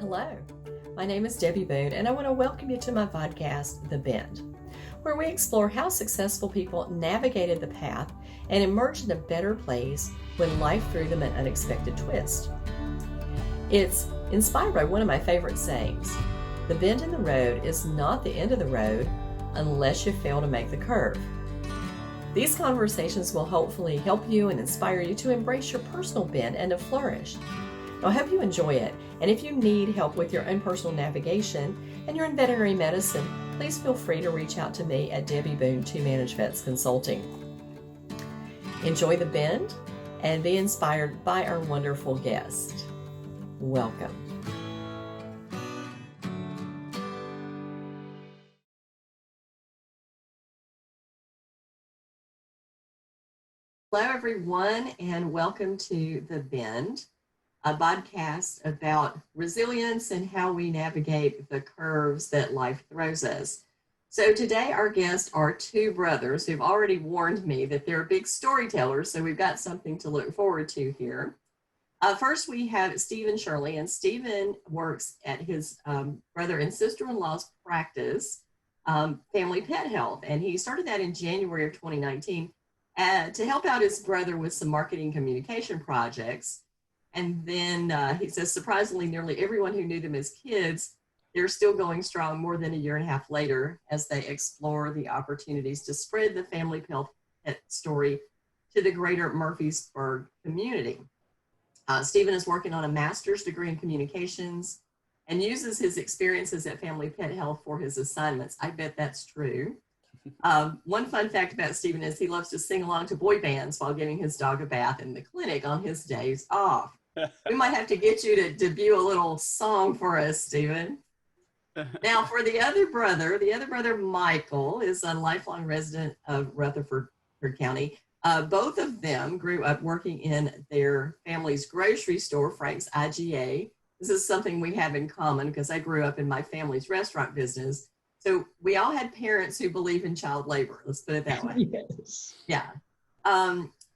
Hello, my name is Debbie Boone, and I want to welcome you to my podcast, The Bend, where we explore how successful people navigated the path and emerged in a better place when life threw them an unexpected twist. It's inspired by one of my favorite sayings: the bend in the road is not the end of the road unless you fail to make the curve. These conversations will hopefully help you and inspire you to embrace your personal bend and to flourish. I hope you enjoy it, and if you need help with your own personal navigation and you're in veterinary medicine, please feel free to reach out to me at Debbie Boone 2 Manage Vets Consulting. Enjoy the bend and be inspired by our wonderful guest. Welcome. Hello, everyone, and welcome to The Bend, a podcast about resilience and how we navigate the curves that life throws us. So today our guests are two brothers who've already warned me that they're big storytellers, so we've got something to look forward to here. First, we have Stephen Shirley, and Stephen works at his brother and sister-in-law's practice, Family Pet Health, and he started that in January of 2019 to help out his brother with some marketing communication projects. And then he says, surprisingly, nearly everyone who knew them as kids, they're still going strong more than a year and a half later as they explore the opportunities to spread the family pet story to the greater Murfreesboro community. Stephen is working on a master's degree in communications and uses his experiences at Family Pet Health for his assignments. I bet that's true. One fun fact about Stephen is he loves to sing along to boy bands while giving his dog a bath in the clinic on his days off. We might have to get you to debut a little song for us, Stephen. Now, for the other brother, Michael, is a lifelong resident of Rutherford County. Both of them grew up working in their family's grocery store, Frank's IGA. This is something we have in common because I grew up in my family's restaurant business. So we all had parents who believe in child labor. Let's put it that way. Yes. Yeah.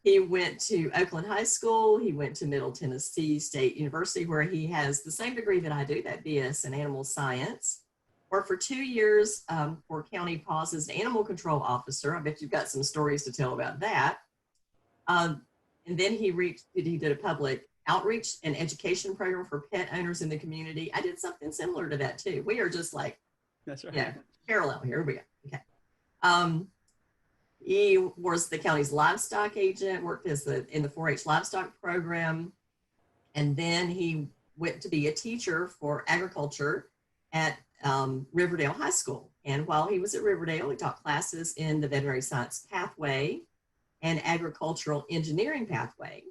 He went to Oakland High School. He went to Middle Tennessee State University, where he has the same degree that I do, that BS in animal science. Worked for 2 years for County Paws as an animal control officer. I bet you've got some stories to tell about that. And then he did a public outreach and education program for pet owners in the community. I did something similar to that too. We are just like, That's right. yeah, parallel. Here we go. Okay. He was the county's livestock agent, worked in the 4-H livestock program, and then he went to be a teacher for agriculture at Riverdale High School. And while he was at Riverdale, he taught classes in the veterinary science pathway and agricultural engineering pathway.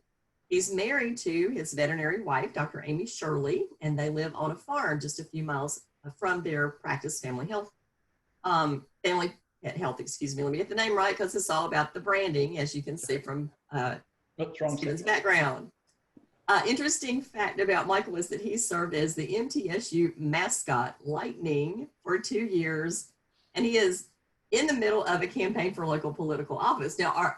He's married to his veterinary wife, Dr. Amy Shirley, and they live on a farm just a few miles from their practice, Family Pet Health, excuse me. Let me get the name right because it's all about the branding, as you can see from Stephen's background. Interesting fact about Michael is that he served as the MTSU mascot, Lightning, for 2 years, and he is in the middle of a campaign for local political office. Now,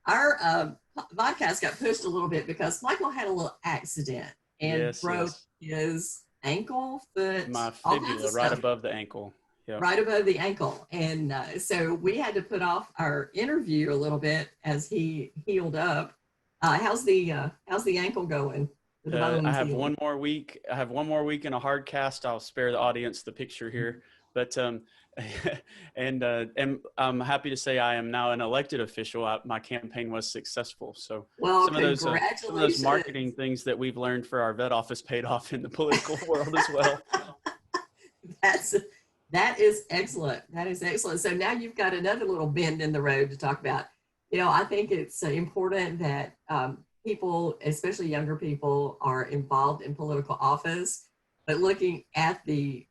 our podcast got pushed a little bit because Michael had a little accident and broke his ankle, foot, my fibula right above the ankle. Yep. Right above the ankle. And so we had to put off our interview a little bit as he healed up. How's the ankle going? I have one more week. I have one more week in a hard cast. I'll spare the audience the picture here, but and I'm happy to say I am now an elected official. My campaigin was successul. So some of those marketing things that we've learned for our vet office paid off in the political world as well. That is excellent. That is excellent. So now you've got another little bend in the road to talk about. You know, I think it's important that people, especially younger people, are involved in political office, but looking at the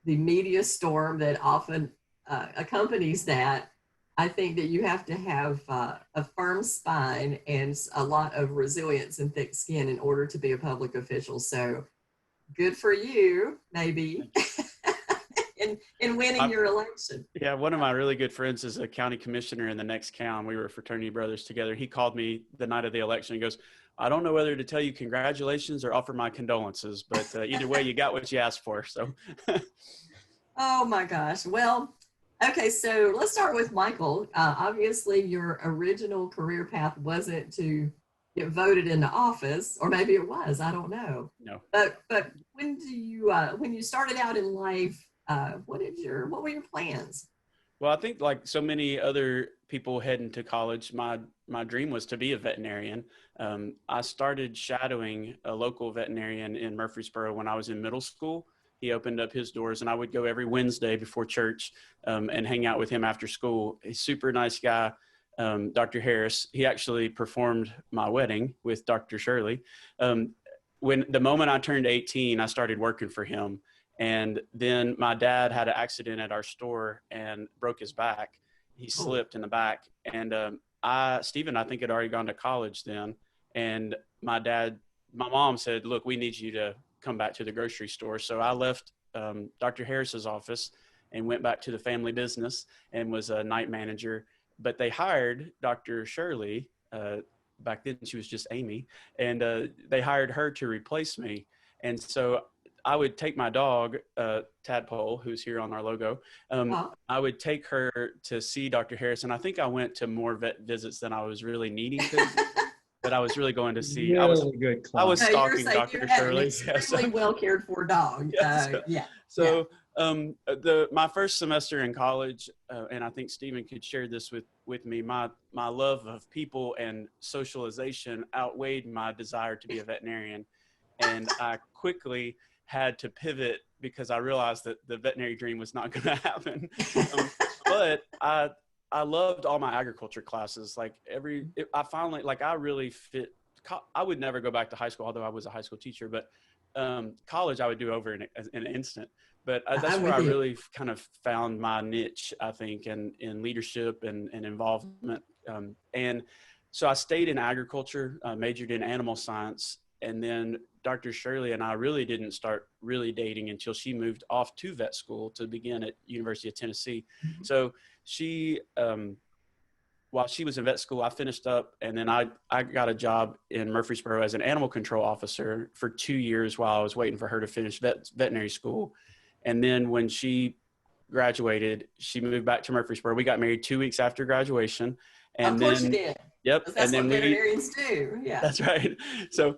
media storm that often accompanies that, I think that you have to have a firm spine and a lot of resilience and thick skin in order to be a public official. So good for you, maybe. in winning your election. Yeah, one of my really good friends is a county commissioner in the next county. We were fraternity brothers together. He called me the night of the election. He goes, I don't know whether to tell you congratulations or offer my condolences, but either way, you got what you asked for. So, Oh my gosh. Well, okay, so let's start with Michael. Obviously, your original career path wasn't to get voted into office, or maybe it was. I don't know. no. But when you started out in life, what were your plans? Well, I think like so many other people heading to college, my dream was to be a veterinarian. I started shadowing a local veterinarian in Murfreesboro when I was in middle school. He opened up his doors, and I would go every Wednesday before church and hang out with him after school. He's a super nice guy, Dr. Harris. He actually performed my wedding with Dr. Shirley. When the moment I turned 18, I started working for him. And then my dad had an accident at our store and broke his back. He slipped in the back. And Stephen, I think, had already gone to college then. And my mom said, look, we need you to come back to the grocery store. So I left Dr. Harris's office and went back to the family business and was a night manager. But they hired Dr. Shirley. Back then she was just Amy. And they hired her to replace me. And so I would take my dog, Tadpole, who's here on our logo. I would take her to see Dr. Harris, and I think I went to more vet visits than I was really needing to. But I was really going to see. Really good class. I was So stalking you're saying Dr. you had an Shirley. extremely well cared for dog. Yeah. So my first semester in college, and I think Stephen could share this with me, my love of people and socialization outweighed my desire to be a veterinarian. And I quickly had to pivot because I realized that the veterinary dream was not going to happen. But I loved all my agriculture classes. Like I really fit. I would never go back to high school, although I was a high school teacher, but college I would do over in an instant. But that's where I really kind of found my niche, I think, in leadership and involvement. And so I stayed in agriculture, majored in animal science. And then Dr. Shirley and I really didn't start really dating until she moved off to vet school to begin at University of Tennessee. Mm-hmm. So she, while she was in vet school, I finished up, and then I got a job in Murfreesboro as an animal control officer for 2 years while I was waiting for her to finish veterinary school. And then when she graduated, she moved back to Murfreesboro. We got married 2 weeks after graduation. And of course you did. Yep. That's and then what veterinarians do. Yeah. That's right. So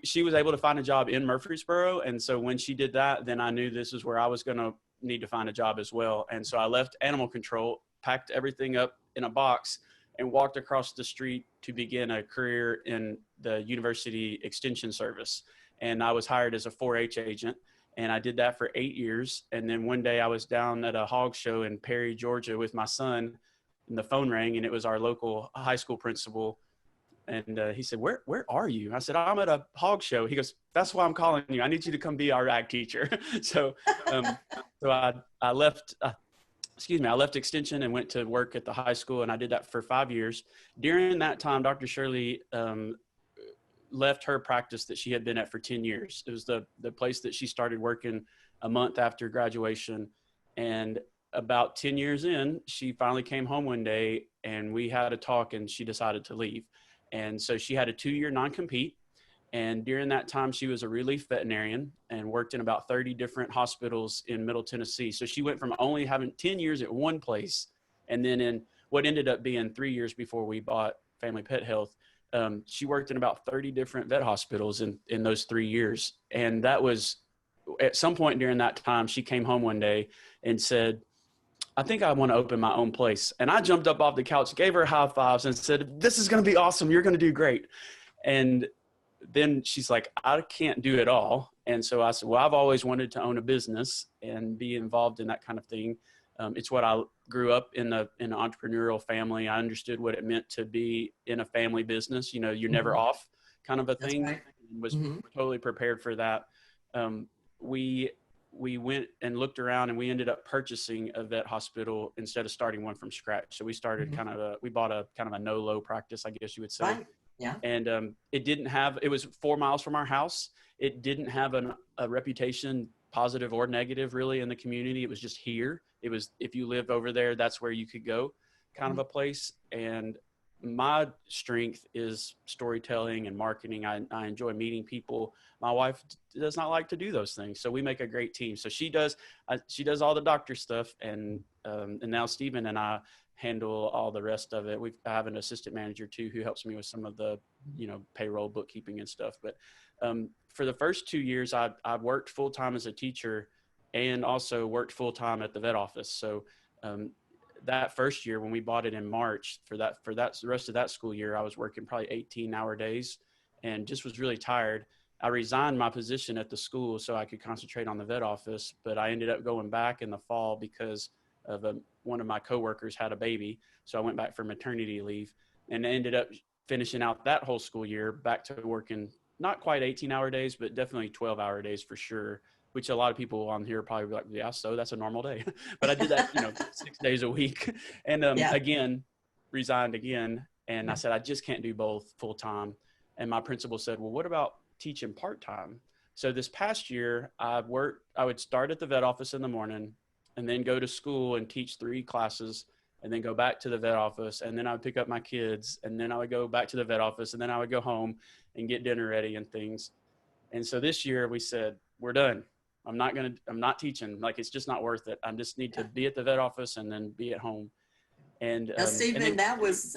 she was able to find a job in Murfreesboro. And so when she did that, then I knew this is where I was going to need to find a job as well. And so I left animal control, packed everything up in a box, and walked across the street to begin a career in the university extension service. And I was hired as a 4-H agent. And I did that for 8 years. And then one day I was down at a hog show in Perry, Georgia with my son, and the phone rang, and it was our local high school principal. And he said, where are you? I said, I'm at a hog show. He goes, that's why I'm calling you. I need you to come be our ag teacher. So I left extension and went to work at the high school. And I did that for 5 years. During that time, Dr. Shirley left her practice that she had been at for 10 years. It was the place that she started working a month after graduation. And about 10 years in, she finally came home one day, and we had a talk, and she decided to leave. And so she had a 2-year non-compete. And during that time, she was a relief veterinarian and worked in about 30 different hospitals in Middle Tennessee. So she went from only having 10 years at one place, and then in what ended up being 3 years before we bought Family Pet Health, she worked in about 30 different vet hospitals in those 3 years. And that was, at some point during that time, she came home one day and said, I think I want to open my own place. And I jumped up off the couch, gave her high fives, and said, this is going to be awesome. You're going to do great. And then she's like, I can't do it all. And so I said, well, I've always wanted to own a business and be involved in that kind of thing. It's what I grew up in an entrepreneurial family. I understood what it meant to be in a family business. You know, you're never off kind of a thing. Right. Was totally prepared for that. We went and looked around, and we ended up purchasing a vet hospital instead of starting one from scratch. So we started we bought a kind of a no-low practice, I guess you would say. Right. Yeah. And it was 4 miles from our house. It didn't have a reputation, positive or negative, really, in the community. It was just here. It was, if you live over there, that's where you could go kind of a place. And my strength is storytelling and marketing. I enjoy meeting people. My wife does not like to do those things, so we make a great team. So she does all the doctor stuff, and now Stephen and I handle all the rest of it. I have an assistant manager too who helps me with some of the payroll, bookkeeping, and stuff. But for the first 2 years, I worked full time as a teacher, and also worked full time at the vet office. So that first year when we bought it in March, for that the rest of that school year, I was working probably 18-hour days and just was really tired. I resigned my position at the school so I could concentrate on the vet office, but I ended up going back in the fall because of one of my coworkers had a baby. So I went back for maternity leave and ended up finishing out that whole school year back to working not quite 18-hour days, but definitely 12-hour days for sure, which a lot of people on here probably be like, yeah, so that's a normal day. But I did that, 6 days a week. And again, resigned again. And I said, I just can't do both full time. And my principal said, well, what about teaching part-time? So this past year, I would start at the vet office in the morning and then go to school and teach 3 classes and then go back to the vet office. And then I would pick up my kids and then I would go back to the vet office and then I would go home and get dinner ready and things. And so this year we said, we're done. I'm not teaching. Like, it's just not worth it. I just need to be at the vet office and then be at home. And now, Stephen, that was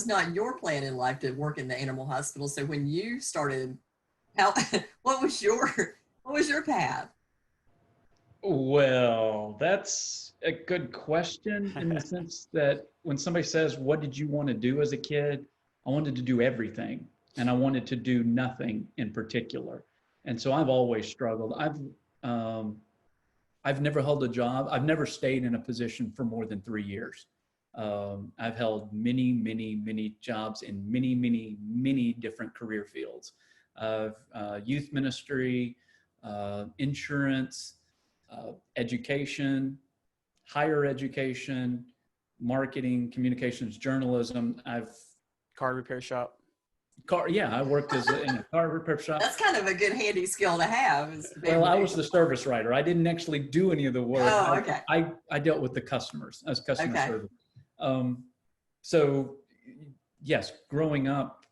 not your plan in life to work in the animal hospital. So when you started, what was your path? Well, that's a good question in the sense that when somebody says, what did you want to do as a kid? I wanted to do everything, and I wanted to do nothing in particular. And so I've always struggled. I've never held a job. I've never stayed in a position for more than 3 years. I've held many jobs in many different career fields of youth ministry, insurance, education, higher education, marketing, communications, journalism. Car repair shop. I worked in a car repair shop. That's kind of a good handy skill to have. Well, I was the service writer. I didn't actually do any of the work. Oh, okay. I dealt with the customers as customer service. So yes, growing up,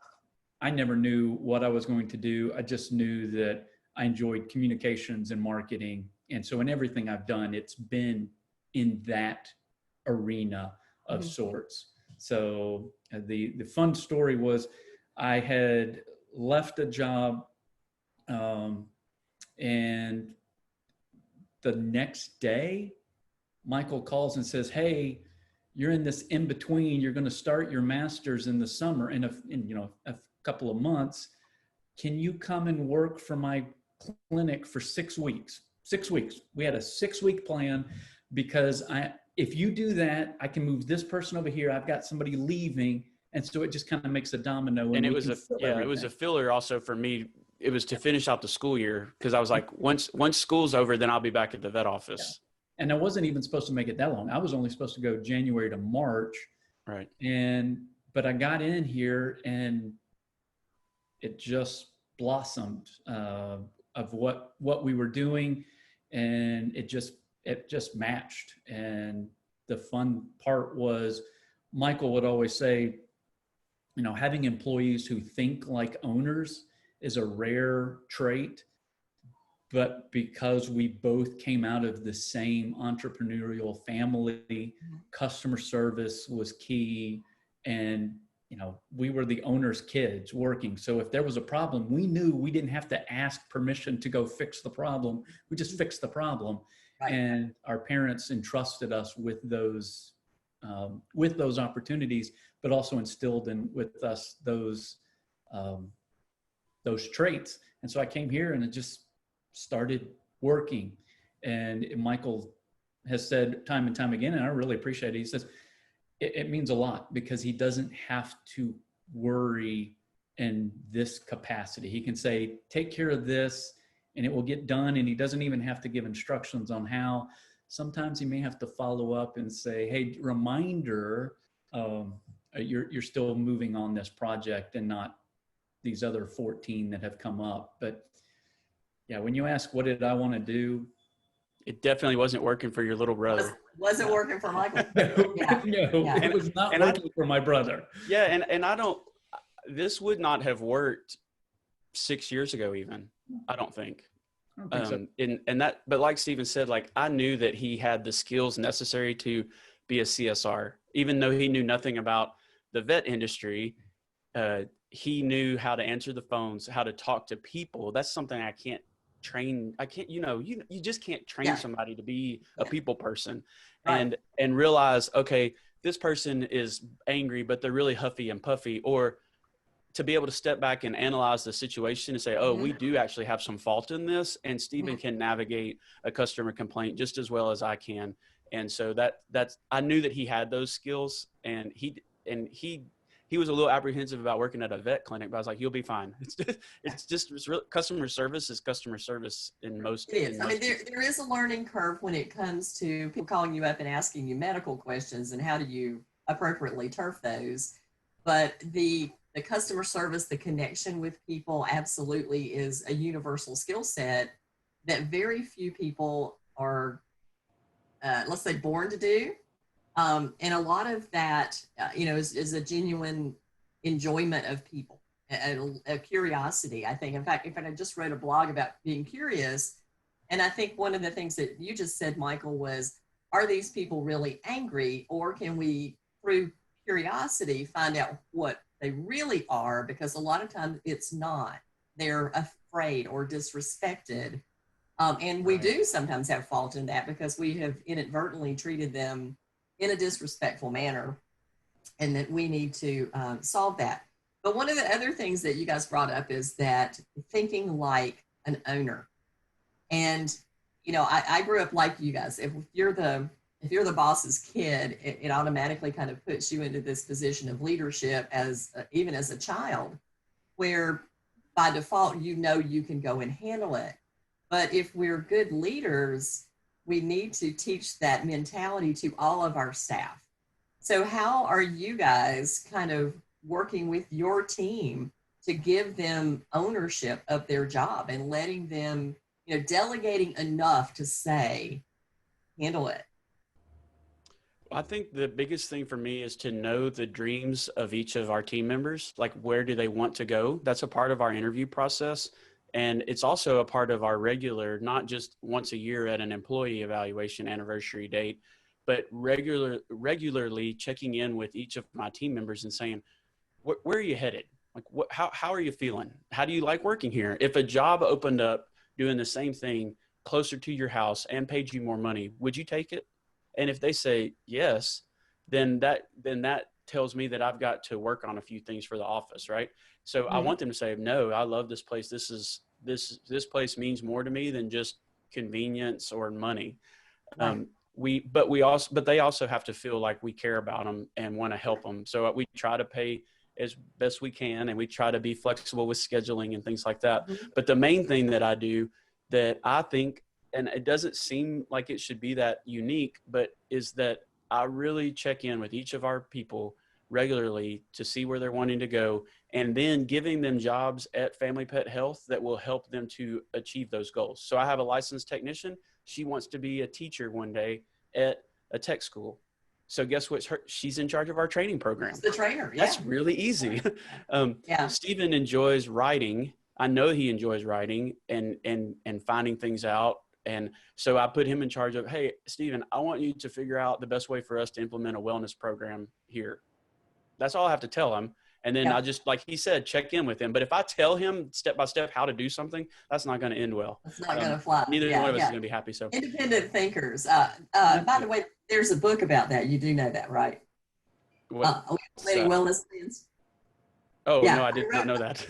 I never knew what I was going to do. I just knew that I enjoyed communications and marketing. And so in everything I've done, it's been in that arena of sorts. So the fun story was I had left a job and the next day, Michael calls and says, hey, you're in this in between. You're going to start your master's in the summer in a couple of months. Can you come and work for my clinic for 6 weeks? 6 weeks. We had a 6-week plan because if you do that, I can move this person over here. I've got somebody leaving. And so it just kind of makes a domino. And it was a filler also for me. It was to finish out the school year because I was like, once school's over, then I'll be back at the vet office. Yeah. And I wasn't even supposed to make it that long. I was only supposed to go January to March. Right. But I got in here and it just blossomed of what we were doing, and it just matched. And the fun part was Michael would always say, having employees who think like owners is a rare trait, but because we both came out of the same entrepreneurial family, customer service was key. And, we were the owner's kids working. So if there was a problem, we knew we didn't have to ask permission to go fix the problem. We just fixed the problem. Right. And our parents entrusted us with those opportunities, but also instilled with us those traits. And so I came here and it just started working. And Michael has said time and time again, and I really appreciate it. He says, it means a lot because he doesn't have to worry in this capacity. He can say, take care of this and it will get done. And he doesn't even have to give instructions on how. Sometimes he may have to follow up and say, hey, reminder, you're still moving on this project and not these other 14 that have come up. But yeah, when you ask, what did I want to do? It definitely wasn't working for your little brother. Wasn't working for Michael. No, Yeah. no, Yeah. it was not working for my brother. Yeah, and I don't. This would not have worked 6 years ago, even. I don't think. I don't think so. And that, but like Stephen said, like I knew that he had the skills necessary to be a CSR, even though he knew nothing about the vet industry. He knew how to answer the phones, how to talk to people. That's something I can't train. I can't, you just can't train somebody to be a people person. Right. And realize, okay, this person is angry, but they're really huffy and puffy, or to be able to step back and analyze the situation and say, oh, we do actually have some fault in this. And Stephen can navigate a customer complaint just as well as I can. And so that's, I knew that he had those skills, and he was a little apprehensive about working at a vet clinic, but I was like, you'll be fine. It's real, customer service is customer service in most. It is. I mean, there is a learning curve when it comes to people calling you up and asking you medical questions, and how do you appropriately turf those. But the customer service, the connection with people, absolutely is a universal skill set that very few people are, let's say, born to do. And a lot of that, is a genuine enjoyment of people, a curiosity, I think. In fact, I just wrote a blog about being curious. And I think one of the things that you just said, Michael, was, are these people really angry, or can we, through curiosity, find out what they really are? Because a lot of times it's not. They're afraid or disrespected. And we do sometimes have fault in that, because we have inadvertently treated them in a disrespectful manner, and that we need to solve that. But one of the other things that you guys brought up is that thinking like an owner. And, I grew up like you guys. If you're the boss's kid, it automatically kind of puts you into this position of leadership even as a child, where by default, you can go and handle it. But if we're good leaders, we need to teach that mentality to all of our staff. So how are you guys kind of working with your team to give them ownership of their job and letting them, delegating enough to say, handle it? I think the biggest thing for me is to know the dreams of each of our team members. Like, where do they want to go? That's a part of our interview process. And it's also a part of our regular, not just once a year at an employee evaluation anniversary date, but regularly checking in with each of my team members and saying, where are you headed? Like, how are you feeling? How do you like working here? If a job opened up doing the same thing closer to your house and paid you more money, would you take it? And if they say yes, then that tells me that I've got to work on a few things for the office, right? So I want them to say, no, I love this place. This place means more to me than just convenience or money. Right. But they also have to feel like we care about them and want to help them. So we try to pay as best we can, and we try to be flexible with scheduling and things like that. But the main thing that I do that I think, and it doesn't seem like it should be that unique, but is that I really check in with each of our people regularly to see where they're wanting to go, and then giving them jobs at Family Pet Health that will help them to achieve those goals. So I have a licensed technician. She wants to be a teacher one day at a tech school. So guess what? She's in charge of our training program. It's the trainer. Yeah. That's really easy. Yeah. Stephen enjoys writing. I know he enjoys writing and finding things out. And so I put him in charge of, hey, Stephen, I want you to figure out the best way for us to implement a wellness program here. That's all I have to tell him. And then I just, like he said, check in with him. But if I tell him step by step how to do something, that's not going to end well. It's not going to fly. Neither one of us is going to be happy. So independent thinkers. By the way, there's a book about that. You do know that, right? Wellness plans. Oh, yeah. No, I did not know that.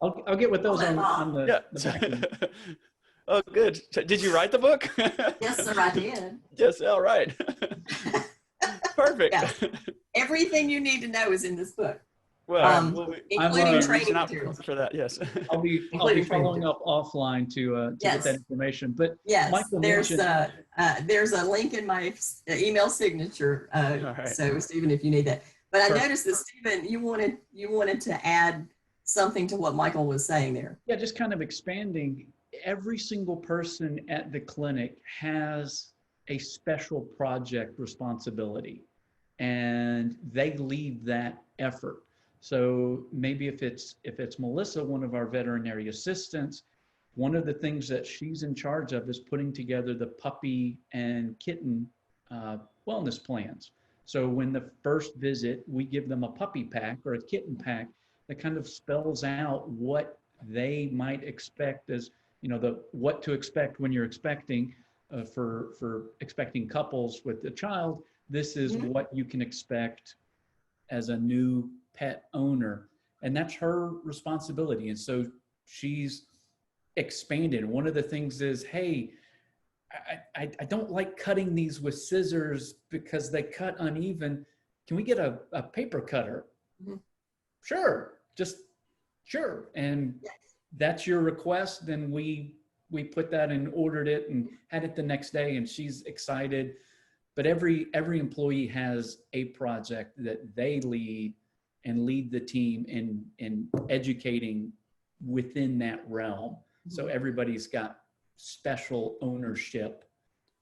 I'll get with those on the back. Oh, good. Did you write the book? Yes, sir, I did. Yes, all right. Perfect. Yeah. Everything you need to know is in this book. Well, including training materials for that. Yes. I'll be following up offline to get that information. But yes, Michael there's a link in my email signature. Right. So Stephen, if you need that. But I noticed that Stephen, you wanted to add something to what Michael was saying there. Yeah, just kind of expanding every single person at the clinic has a special project responsibility, and they lead that effort. So maybe if it's Melissa, one of our veterinary assistants, one of the things that she's in charge of is putting together the puppy and kitten wellness plans. So when the first visit, we give them a puppy pack or a kitten pack that kind of spells out what they might expect as, what to expect when you're expecting for expecting couples with a child. This is what you can expect as a new pet owner, and that's her responsibility. And so she's expanded. One of the things is, hey, I don't like cutting these with scissors because they cut uneven. Can we get a paper cutter? Mm-hmm. Sure, just sure. And that's your request. Then we put that and ordered it and had it the next day, and she's excited. But every employee has a project that they lead and lead the team in educating within that realm. So everybody's got special ownership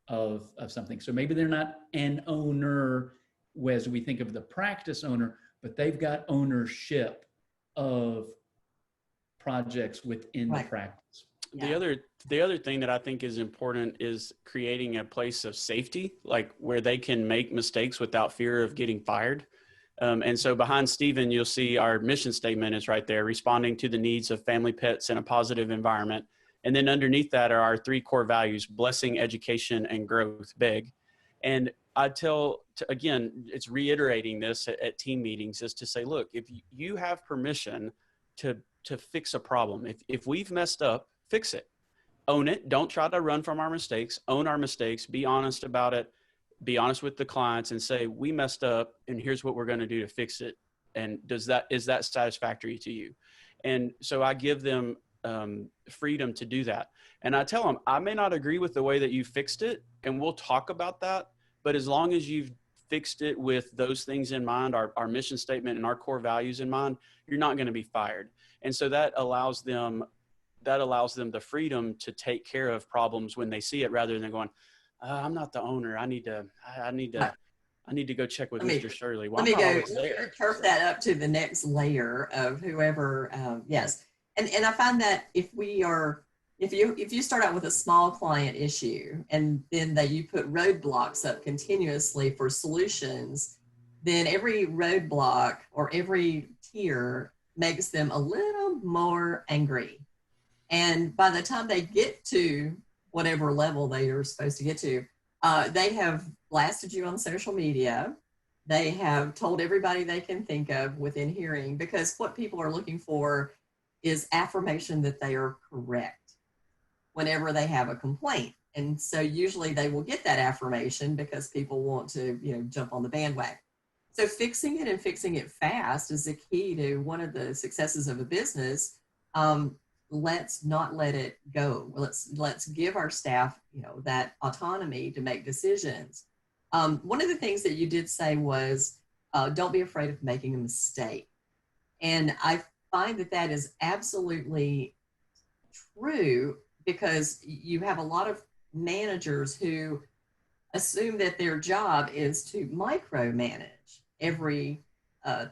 of something. So maybe they're not an owner as we think of the practice owner, but they've got ownership of projects within the practice. Yeah. The other thing that I think is important is creating a place of safety, like where they can make mistakes without fear of getting fired. And so behind Stephen, you'll see our mission statement is right there: responding to the needs of family pets in a positive environment. And then underneath that are our 3 core values: blessing, education, and growth, big. And I again, it's reiterating this at team meetings, is to say, look, if you have permission to fix a problem, if we've messed up, fix it, own it. Don't try to run from our mistakes, own our mistakes, be honest about it, be honest with the clients and say, we messed up and here's what we're going to do to fix it. And is that satisfactory to you? And so I give them freedom to do that. And I tell them, I may not agree with the way that you fixed it, and we'll talk about that. But as long as you've fixed it with those things in mind, our mission statement and our core values in mind, you're not going to be fired. And so that allows them the freedom to take care of problems when they see it, rather than going, I'm not the owner. I need to go check with Mr. Shirley. Well, let me go turf that up to the next layer of whoever. Yes. And I find that if you start out with a small client issue and then you put roadblocks up continuously for solutions, then every roadblock or every tier makes them a little more angry. And by the time they get to whatever level they are supposed to get to, they have blasted you on social media. They have told everybody they can think of within hearing, because what people are looking for is affirmation that they are correct whenever they have a complaint. And so usually they will get that affirmation because people want to, jump on the bandwagon. So fixing it and fixing it fast is the key to one of the successes of a business. Let's not let it go. Let's give our staff, that autonomy to make decisions. One of the things that you did say was, don't be afraid of making a mistake. And I find that is absolutely true, because you have a lot of managers who assume that their job is to micromanage every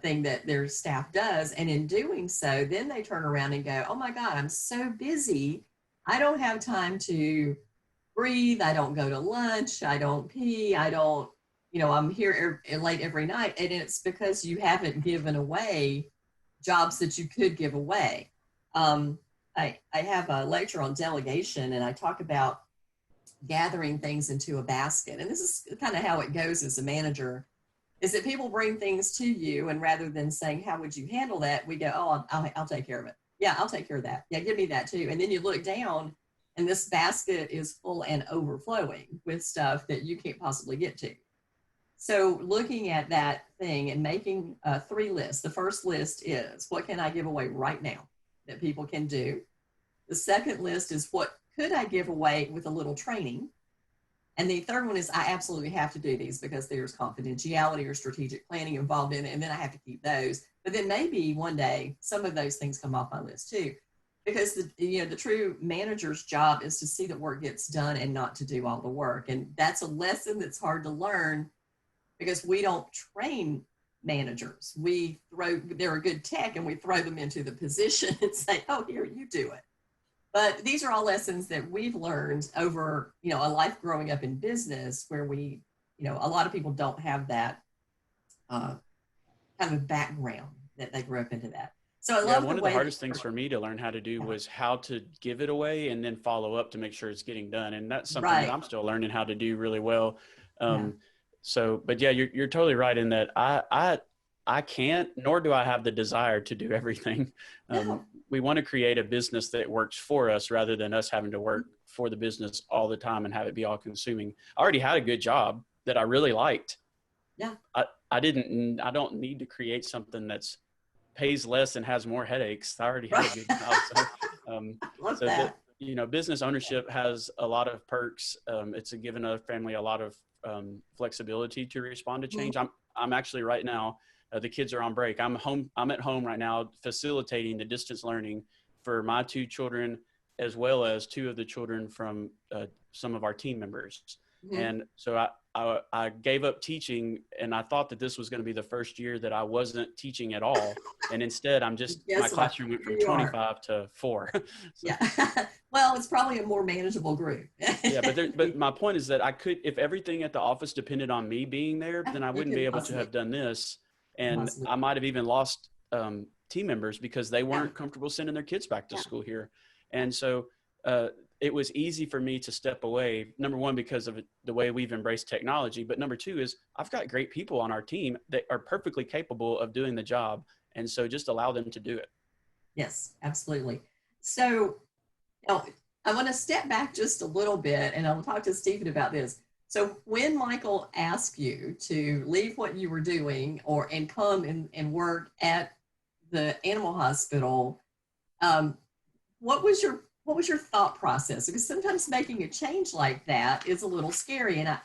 thing that their staff does. And in doing so, then they turn around and go, oh my God, I'm so busy. I don't have time to breathe. I don't go to lunch. I don't pee. I don't, I'm here late every night. And it's because you haven't given away jobs that you could give away. I have a lecture on delegation, and I talk about gathering things into a basket. And this is kind of how it goes as a manager, is that people bring things to you, and rather than saying, how would you handle that? We go, oh, I'll take care of it. Yeah, I'll take care of that. Yeah, give me that too. And then you look down and this basket is full and overflowing with stuff that you can't possibly get to. So looking at that thing and making 3 lists. The first list is, what can I give away right now that people can do? The second list is, what could I give away with a little training? And the third one is, I absolutely have to do these because there's confidentiality or strategic planning involved in it, and then I have to keep those. But then maybe one day some of those things come off my list too. because the true manager's job is to see that work gets done and not to do all the work. And that's a lesson that's hard to learn because we don't train managers. They're a good tech and we throw them into the position and say, oh, here, you do it. But these are all lessons that we've learned over, a life growing up in business where a lot of people don't have that kind of background that they grew up into that. So I love one the of the way hardest things for me to learn how to do was how to give it away and then follow up to make sure it's getting done. And that's something that I'm still learning how to do really well. So, but yeah, you're totally right in that I can't, nor do I have the desire to do everything. We want to create a business that works for us rather than us having to work for the business all the time and have it be all consuming. I already had a good job that I really liked. Yeah. I don't need to create something that's pays less and has more headaches. I already had a good job. So, business ownership has a lot of perks. It's given a family a lot of flexibility to respond to change. I'm actually right now, the kids are on break. I'm at home right now facilitating the distance learning for my 2 children, as well as 2 of the children from some of our team members. And so I gave up teaching, and I thought that this was going to be the first year that I wasn't teaching at all. And instead my classroom went from 25 to 4. So, yeah. Well, it's probably a more manageable group. Yeah. But my point is that if everything at the office depended on me being there, then I wouldn't be able to have done this. And I might've even lost team members because they weren't comfortable sending their kids back to school here. And so, it was easy for me to step away. Number one, because of the way we've embraced technology. But number 2 is I've got great people on our team that are perfectly capable of doing the job. And so just allow them to do it. Yes, absolutely. So I want to step back just a little bit and I'll talk to Stephen about this. So when Michael asked you to leave what you were doing and come and work at the animal hospital, what was your thought process? Because sometimes making a change like that is a little scary. And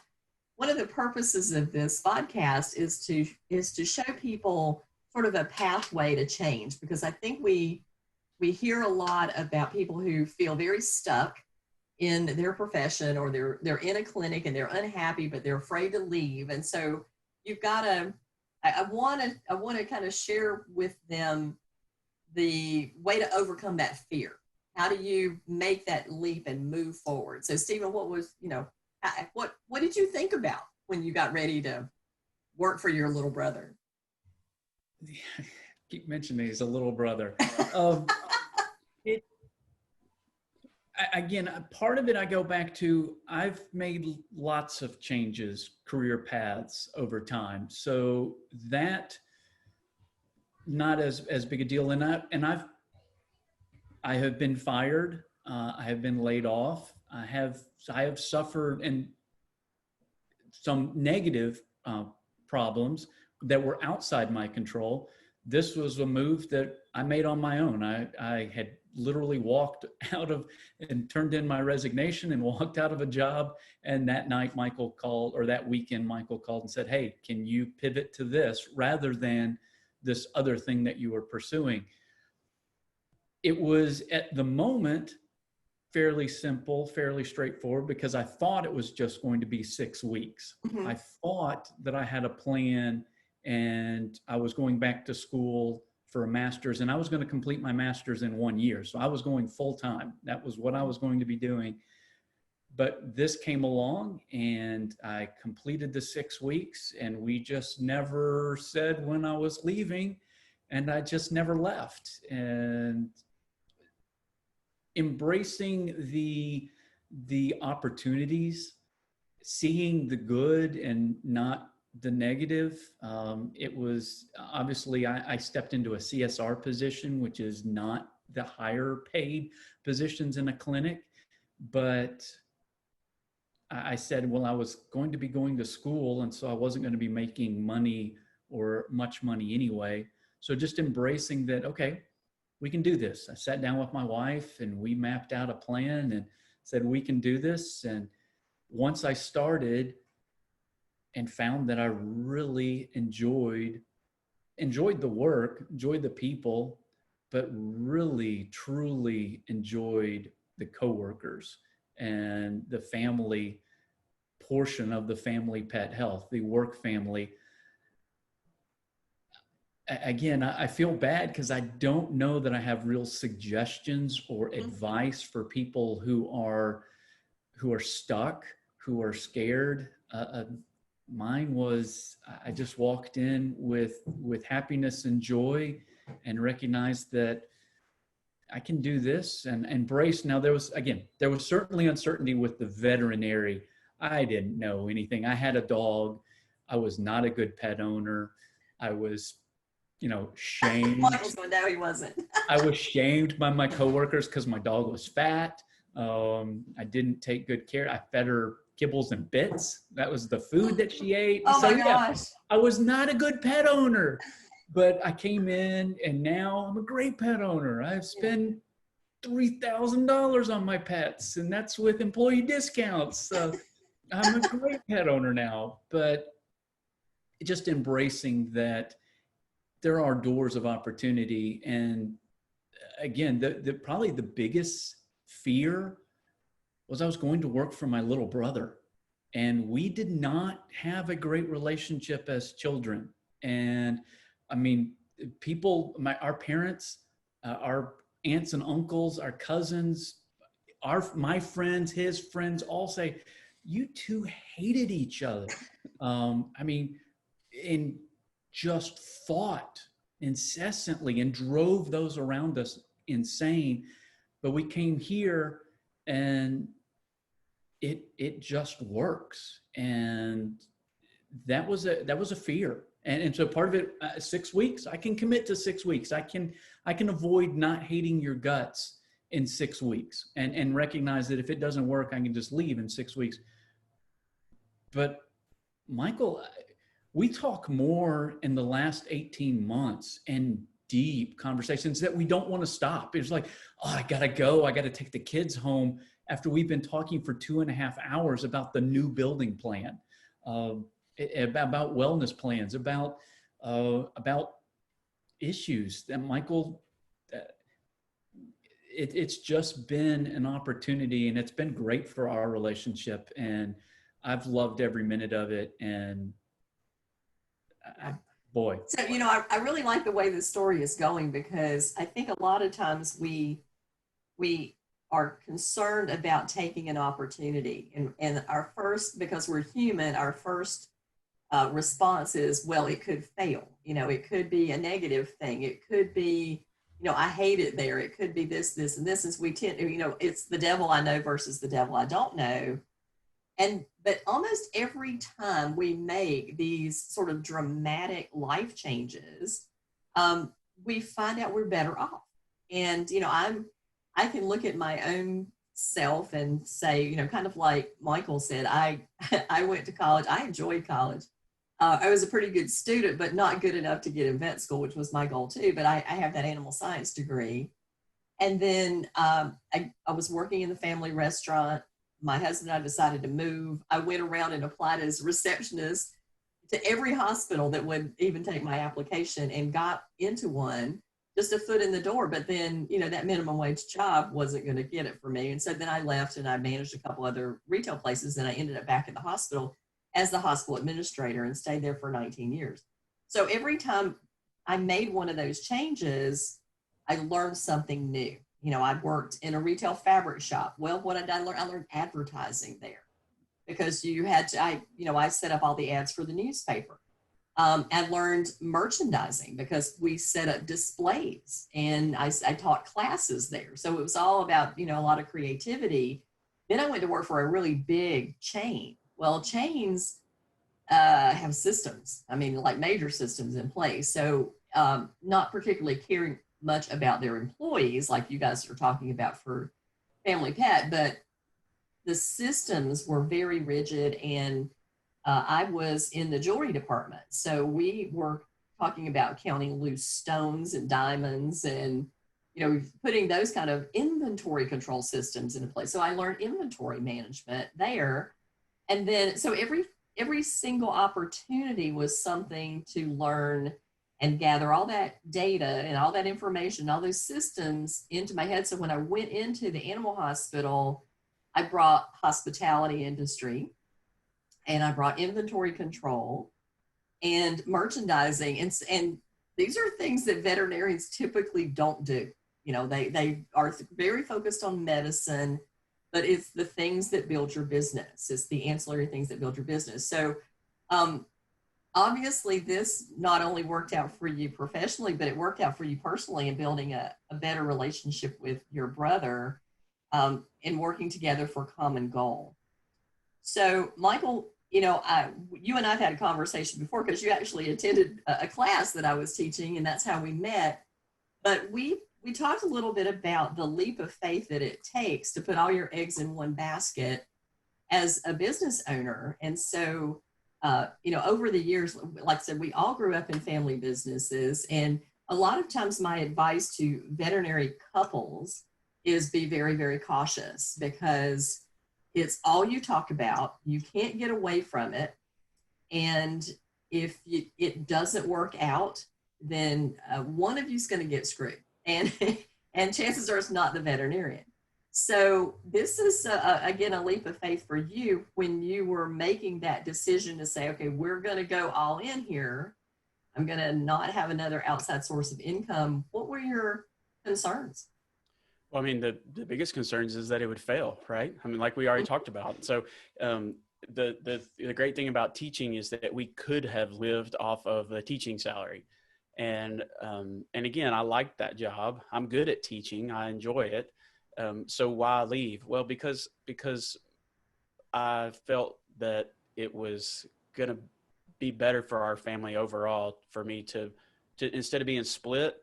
one of the purposes of this podcast is to show people sort of a pathway to change, because I think we hear a lot about people who feel very stuck in their profession, or they're in a clinic and they're unhappy, but they're afraid to leave. And so you've got to, I want to kind of share with them the way to overcome that fear. How do you make that leap and move forward? So Stephen, what did you think about when you got ready to work for your little brother? Keep mentioning he's a little brother. Again, part of it I go back to, I've made lots of changes, career paths over time. So that not as big a deal. I have been fired. I have been laid off. I have suffered and some negative problems that were outside my control. This was a move that I made on my own. I had literally walked out of and turned in my resignation and walked out of a job. And that night Michael called, or that weekend Michael called and said, hey, can you pivot to this rather than this other thing that you were pursuing? It was at the moment fairly simple, fairly straightforward, because I thought it was just going to be 6 weeks. Mm-hmm. I thought that I had a plan and I was going back to school for a master's, and I was going to complete my master's in 1 year. So I was going full time. That was what I was going to be doing. But this came along and I completed the 6 weeks, and we just never said when I was leaving, and I just never left. And embracing the opportunities, seeing the good and not the negative. It was obviously I stepped into a CSR position, which is not the higher paid positions in a clinic, but I said, well, I was going to be going to school, and so I wasn't going to be making money or much money anyway. So just embracing that, okay, we can do this. I sat down with my wife and we mapped out a plan and said, we can do this. And once I started and found that I really enjoyed the work, enjoyed the people, but really, truly enjoyed the coworkers and the family portion of the family pet health, the work family. Again, I feel bad because I don't know that I have real suggestions or advice for people who are stuck, who are scared. Mine was, I just walked in with happiness and joy and recognized that I can do this and embrace. Now there was certainly uncertainty with the veterinary. I didn't know anything. I had a dog. I was not a good pet owner. I was, shamed. Michael's going, no, he wasn't. I was shamed by my coworkers because my dog was fat. I didn't take good care. I fed her kibbles and bits. That was the food that she ate. Oh my gosh. I was not a good pet owner, but I came in and now I'm a great pet owner. I've spent $3,000 on my pets, and that's with employee discounts. So I'm a great pet owner now, but just embracing that there are doors of opportunity. And again, probably the biggest fear was I was going to work for my little brother, and we did not have a great relationship as children. And I mean, our parents, our aunts and uncles, our cousins, my friends, his friends all say, you two hated each other. And just fought incessantly and drove those around us insane. But we came here and it just works. And that was a fear. And so part of it, 6 weeks, I can commit to 6 weeks. I can avoid not hating your guts in 6 weeks and recognize that if it doesn't work, I can just leave in 6 weeks. But Michael, we talk more in the last 18 months and deep conversations that we don't want to stop. It's like, oh, I got to go. I got to take the kids home after we've been talking for 2.5 hours about the new building plan, about wellness plans, about issues that Michael, it's just been an opportunity, and it's been great for our relationship. And I've loved every minute of it. And boy. So, I really like the way the story is going, because I think a lot of times we are concerned about taking an opportunity, and our first, because we're human, our first response is, well, it could fail. It could be a negative thing. It could be, I hate it there. It could be this, and this, as we tend to, it's the devil I know versus the devil I don't know. But almost every time we make these sort of dramatic life changes, we find out we're better off. And, I can look at my own self and say, kind of like Michael said, I went to college. I enjoyed college. I was a pretty good student, but not good enough to get in vet school, which was my goal too. But I have that animal science degree. And then I was working in the family restaurant. My husband and I decided to move. I went around and applied as receptionist to every hospital that would even take my application, and got into one, just a foot in the door. But then, that minimum wage job wasn't going to get it for me. And so then I left, and I managed a couple other retail places, and I ended up back at the hospital as the hospital administrator and stayed there for 19 years. So every time I made one of those changes, I learned something new. I'd worked in a retail fabric shop. Well, what did I learn? I learned advertising there, because you had to, I set up all the ads for the newspaper. I learned merchandising because we set up displays, and I taught classes there. So it was all about, a lot of creativity. Then I went to work for a really big chain. Well, chains have systems, like major systems in place. So not particularly caring much about their employees like you guys are talking about for family pet, but the systems were very rigid. And I was in the jewelry department. So we were talking about counting loose stones and diamonds, and, putting those kind of inventory control systems into place. So I learned inventory management there. And then, so every single opportunity was something to learn and gather all that data and all that information, all those systems into my head. So when I went into the animal hospital, I brought hospitality industry, and I brought inventory control and merchandising. And these are things that veterinarians typically don't do. You know, they are very focused on medicine, but it's the things that build your business. It's the ancillary things that build your business. So obviously this not only worked out for you professionally, but it worked out for you personally in building a better relationship with your brother, and working together for a common goal. So Michael, you know, you and I've had a conversation before because you actually attended a class that I was teaching, and that's how we met. But we talked a little bit about the leap of faith that it takes to put all your eggs in one basket as a business owner. And so, you know, over the years, like I said, we all grew up in family businesses. And a lot of times my advice to veterinary couples is be very, very cautious, because it's all you talk about. You can't get away from it. And if it doesn't work out, then one of you's going to get screwed. And, and chances are it's not the veterinarian. So this is, again, a leap of faith for you when you were making that decision to say, okay, we're going to go all in here. I'm going to not have another outside source of income. What were your concerns? Well, I mean, the biggest concerns is that it would fail, right? I mean, like we already talked about. So the great thing about teaching is that we could have lived off of a teaching salary. And again, I like that job. I'm good at teaching. I enjoy it. So why leave? Well, because I felt that it was going to be better for our family overall for me to instead of being split.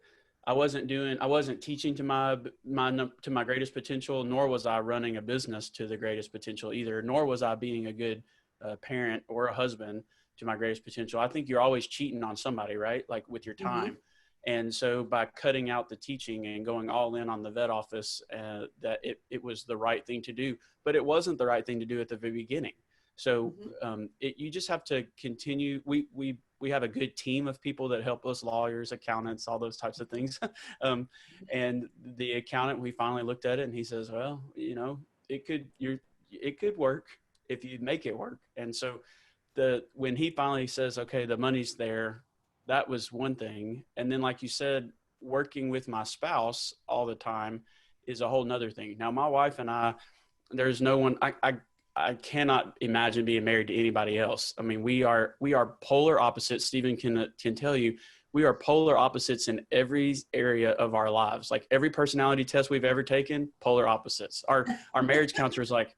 I wasn't teaching to my greatest potential, nor was I running a business to the greatest potential either, nor was I being a good parent or a husband to my greatest potential. I think you're always cheating on somebody, right? Like with your time. Mm-hmm. And so by cutting out the teaching and going all in on the vet office, that it was the right thing to do, but it wasn't the right thing to do at the very beginning. So you just have to continue. We have a good team of people that help us, lawyers, accountants, all those types of things. And the accountant, we finally looked at it and he says, well, you know, it could work if you make it work. And so when he finally says, okay, the money's there, that was one thing. And then, like you said, working with my spouse all the time is a whole nother thing. Now, my wife and I, there's no one, I cannot imagine being married to anybody else. I mean, we are polar opposites. Stephen can tell you, we are polar opposites in every area of our lives. Like every personality test we've ever taken, polar opposites. Our marriage counselor is like,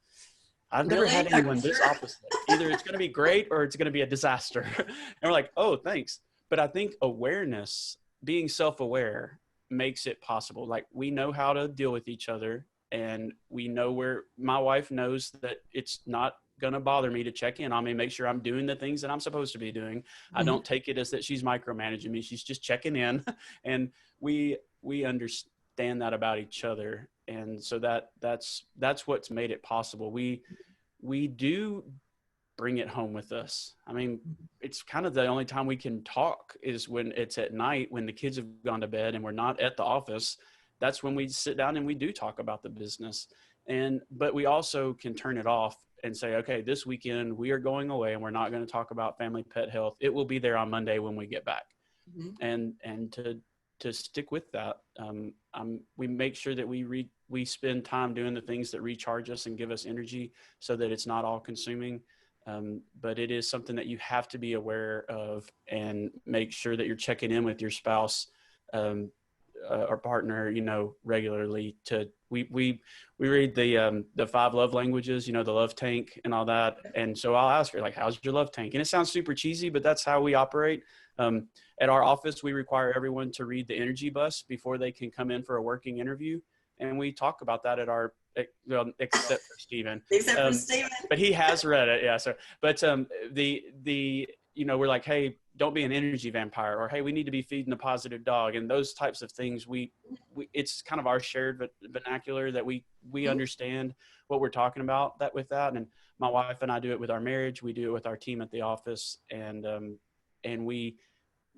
I've never had anyone this opposite. Either it's going to be great or it's going to be a disaster. And we're like, oh, thanks. But I think awareness, being self-aware, makes it possible. Like we know how to deal with each other. And we know where my wife knows that it's not going to bother me to check in on me, make sure I'm doing the things that I'm supposed to be doing. Mm-hmm. I don't take it as that she's micromanaging me. She's just checking in. And we understand that about each other. And so that's what's made it possible. We do bring it home with us. I mean, it's kind of the only time we can talk is when it's at night, when the kids have gone to bed and we're not at the office. That's when we sit down and we do talk about the business. But we also can turn it off and say, okay, this weekend we are going away and we're not going to talk about family pet health. It will be there on Monday when we get back. Mm-hmm. And to stick with that, we make sure that we spend time doing the things that recharge us and give us energy so that it's not all consuming. But it is something that you have to be aware of and make sure that you're checking in with your spouse, our partner, you know, regularly. We read the 5 love languages, you know, the love tank and all that. And so I'll ask her, like, how's your love tank? And it sounds super cheesy, but that's how we operate. At our office, we require everyone to read the energy bus before they can come in for a working interview. And we talk about that at our, well, except for Stephen. Except for Stephen. But he has read it. Yeah. So, but you know, we're like, hey, don't be an energy vampire, or hey, we need to be feeding a positive dog, and those types of things. It's kind of our shared vernacular that we understand what we're talking about with that. And my wife and I do it with our marriage. We do it with our team at the office, and we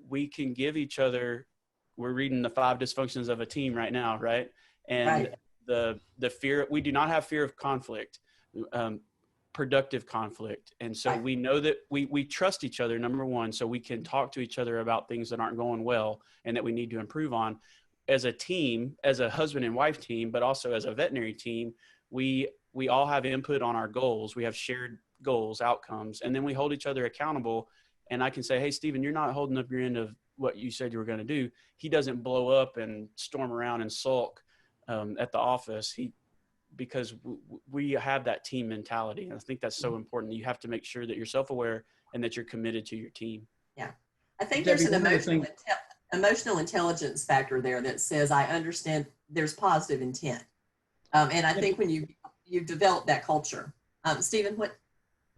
we can give each other, we're reading the 5 dysfunctions of a team right now, right? And Right. the fear, we do not have fear of conflict, productive conflict. And so Right. we know that we trust each other, number one, so we can talk to each other about things that aren't going well and that we need to improve on. As a team, as a husband and wife team, but also as a veterinary team, we all have input on our goals. We have shared goals, outcomes, and then we hold each other accountable. And I can say, hey, Stephen, you're not holding up your end of what you said you were going to do. He doesn't blow up and storm around and sulk at the office. Because we have that team mentality. And I think that's so important. You have to make sure that you're self-aware and that you're committed to your team. Yeah. I think Debbie, there's an one of the things, emotional intelligence factor there that says, I understand there's positive intent. And I think when you develop that culture, Stephen, what?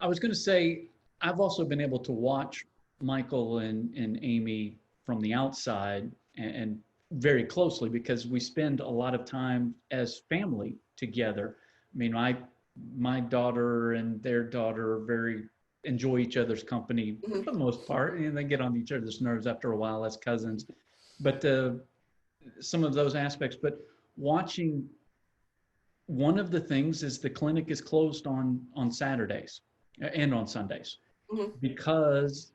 I was going to say, I've also been able to watch Michael and Amy from the outside and very closely, because we spend a lot of time as family together. I mean, my daughter and their daughter enjoy each other's company for the most part, and they get on each other's nerves after a while as cousins. But some of those aspects, but watching, one of the things is the clinic is closed on Saturdays and on Sundays because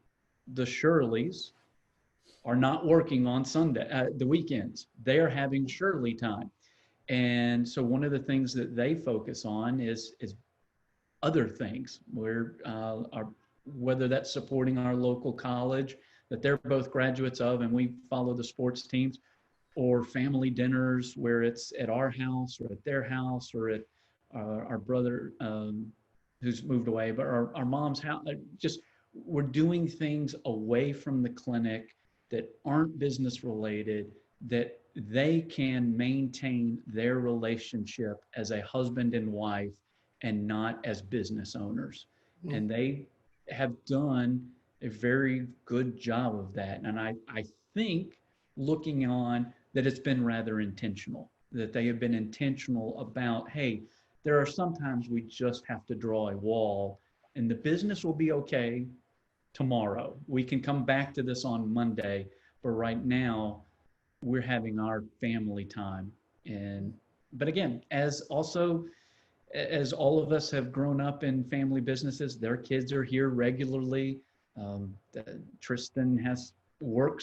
the Shirleys are not working on Sunday, the weekends. They are having Shirley time. And so one of the things that they focus on is other things, where whether that's supporting our local college that they're both graduates of, and we follow the sports teams, or family dinners where it's at our house or at their house, or at our brother who's moved away, but our mom's house. Just, we're doing things away from the clinic that aren't business related, that they can maintain their relationship as a husband and wife and not as business owners. And they have done a very good job of that. And I think, looking on, that it's been rather intentional, that they have been intentional about, hey, there are sometimes we just have to draw a wall, and the business will be okay tomorrow. We can come back to this on Monday, but right now we're having our family time. But again, as all of us have grown up in family businesses, their kids are here regularly. Tristan has work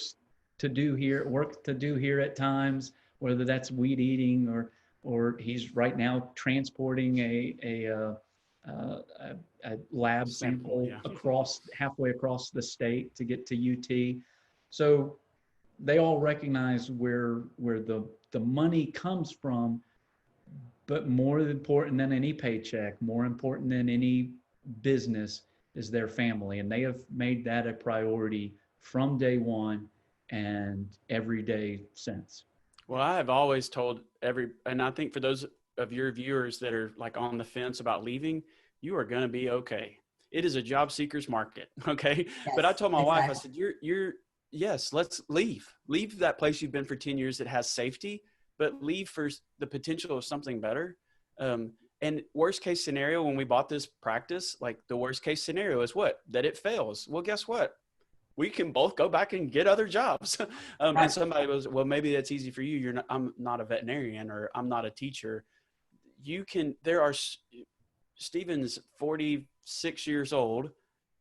to do here at times, whether that's weed eating or he's right now transporting a lab sample halfway across the state to get to UT. So they all recognize where the money comes from, but more important than any paycheck, more important than any business, is their family. And they have made that a priority from day one and every day since. Well, I have always told and I think for those of your viewers that are like on the fence about leaving, you are going to be okay. It is a job seeker's market. Okay. Yes, but I told my wife, I exactly. said, yes, let's leave that place you've been for 10 years that has safety, but leave for the potential of something better. And worst case scenario, when we bought this practice, like the worst case scenario is what? That it fails. Well, guess what? We can both go back and get other jobs. And somebody was, well, maybe that's easy for you. I'm not a veterinarian, or I'm not a teacher. Stephen's 46 years old.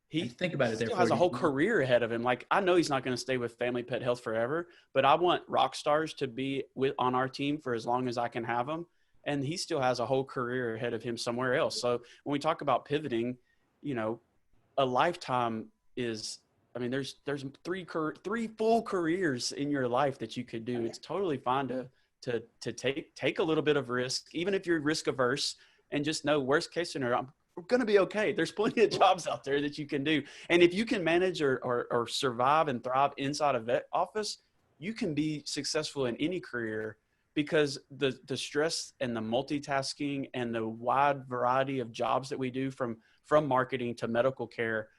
He think about it, still has a whole career ahead of him. Like, I know he's not going to stay with Family Pet Health forever, but I want rock stars to be on our team for as long as I can have them. And he still has a whole career ahead of him somewhere else. So when we talk about pivoting, a lifetime is, I mean, there's three full careers in your life that you could do. It's totally fine to take a little bit of risk, even if you're risk averse, and just know worst case scenario, we're going to be okay. There's plenty of jobs out there that you can do. And if you can manage or survive and thrive inside a vet office, you can be successful in any career, because the stress and the multitasking and the wide variety of jobs that we do from marketing to medical care,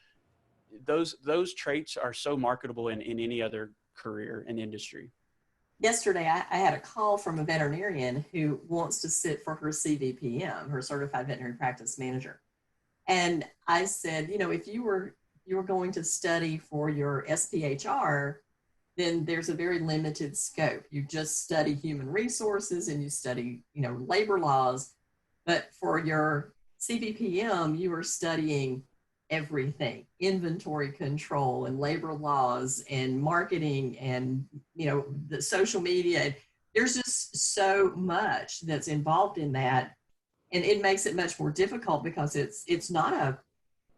those traits are so marketable in any other career and industry. Yesterday, I had a call from a veterinarian who wants to sit for her CVPM, her Certified Veterinary Practice Manager. And I said, if you were going to study for your SPHR, then there's a very limited scope. You just study human resources and you study, labor laws. But for your CVPM, you are studying everything: inventory control and labor laws and marketing and, the social media. There's just so much that's involved in that. And it makes it much more difficult because it's not a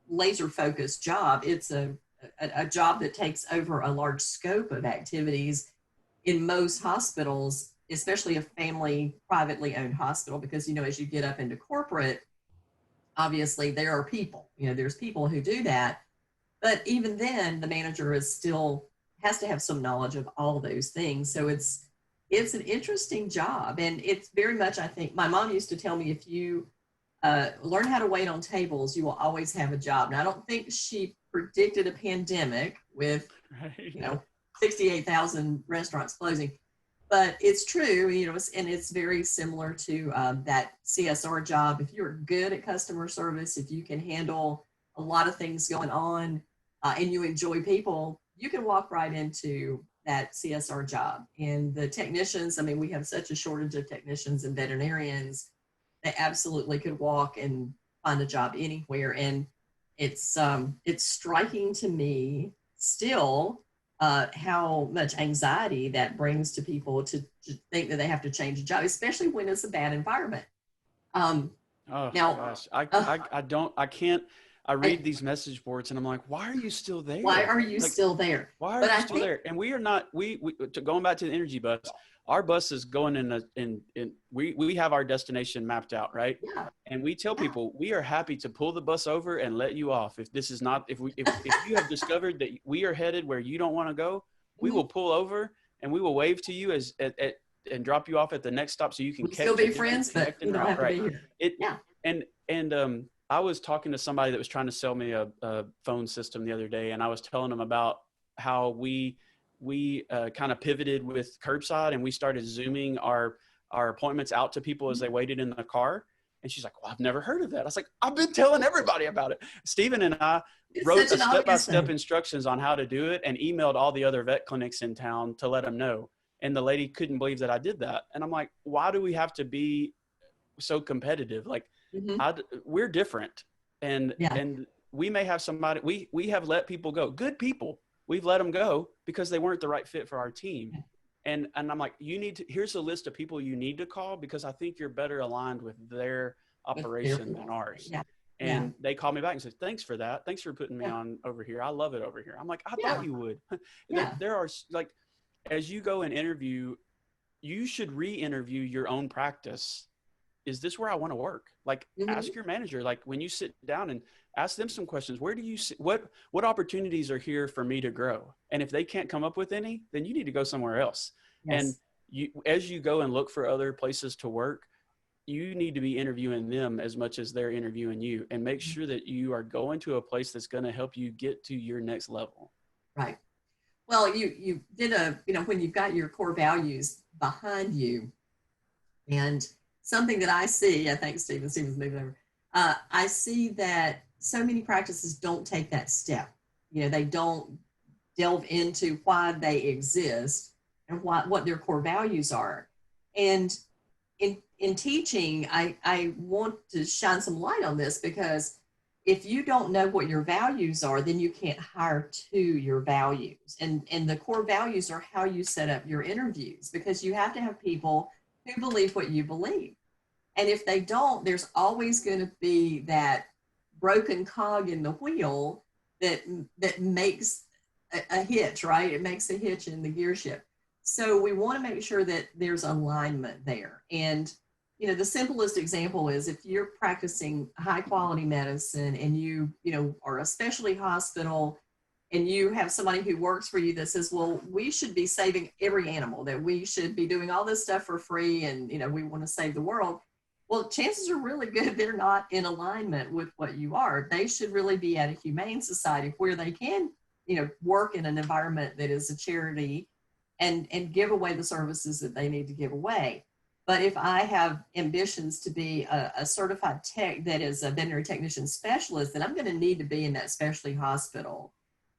laser focused job. It's a job that takes over a large scope of activities in most hospitals, especially a family privately owned hospital, because, as you get up into corporate, obviously there are people, there's people who do that. But even then, the manager has to have some knowledge of all those things. So it's an interesting job. And it's very much, I think, my mom used to tell me, if you learn how to wait on tables, you will always have a job. Now, I don't think she predicted a pandemic with, 68,000 restaurants closing, but it's true, and it's very similar to that CSR job. If you're good at customer service, if you can handle a lot of things going on, and you enjoy people, you can walk right into that CSR job. And the technicians, we have such a shortage of technicians and veterinarians. They absolutely could walk and find a job anywhere. And it's striking to me still how much anxiety that brings to people to think that they have to change a job, especially when it's a bad environment. Oh now, gosh, I can't. I read these message boards and I'm like, why are you still there? Why are you still there? Why are you still there? And we are not, going back to the energy bus, our bus is going we have our destination mapped out, right? Yeah. And we tell people, we are happy to pull the bus over and let you off. If this is not, if you have discovered that we are headed where you don't want to go, we will pull over and we will wave to you and drop you off at the next stop so you can still be friends, but we don't have to be here. And I was talking to somebody that was trying to sell me a phone system the other day, and I was telling them about how we kind of pivoted with curbside, and we started Zooming our appointments out to people as they waited in the car. And she's like, well, I've never heard of that. I was like, I've been telling everybody about it. Stephen and I wrote a step-by-step instructions on how to do it and emailed all the other vet clinics in town to let them know. And the lady couldn't believe that I did that. And I'm like, why do we have to be so competitive? Like, we're different. And we may have somebody, we have let people go, good people. We've let them go because they weren't the right fit for our team. And I'm like, here's a list of people you need to call because I think you're better aligned with their operation than ours. Yeah. And they called me back and said, thanks for that. Thanks for putting me on over here. I love it over here. I'm like, I thought you would. There are, like, as you go and interview, you should re-interview your own practice. Is this where I want to work? Like, ask your manager, like when you sit down and ask them some questions, where do you see, what opportunities are here for me to grow? And if they can't come up with any, then you need to go somewhere else. Yes. And as you go and look for other places to work, you need to be interviewing them as much as they're interviewing you, and make sure that you are going to a place that's going to help you get to your next level. Right. Well, you did when you've got your core values behind you, and something that I see, I think Stephen's moving over. I see that so many practices don't take that step. They don't delve into why they exist and what their core values are. And in teaching, I want to shine some light on this, because if you don't know what your values are, then you can't hire to your values. And the core values are how you set up your interviews, because you have to have people who believe what you believe. And if they don't, there's always going to be that broken cog in the wheel that makes a hitch, right? It makes a hitch in the gear shift. So we want to make sure that there's alignment there. And, the simplest example is if you're practicing high quality medicine and you are a specialty hospital, and you have somebody who works for you that says, well, we should be saving every animal, that we should be doing all this stuff for free, and, we want to save the world. Well, chances are really good they're not in alignment with what you are. They should really be at a humane society where they can, work in an environment that is a charity and give away the services that they need to give away. But if I have ambitions to be a certified tech that is a veterinary technician specialist, then I'm going to need to be in that specialty hospital.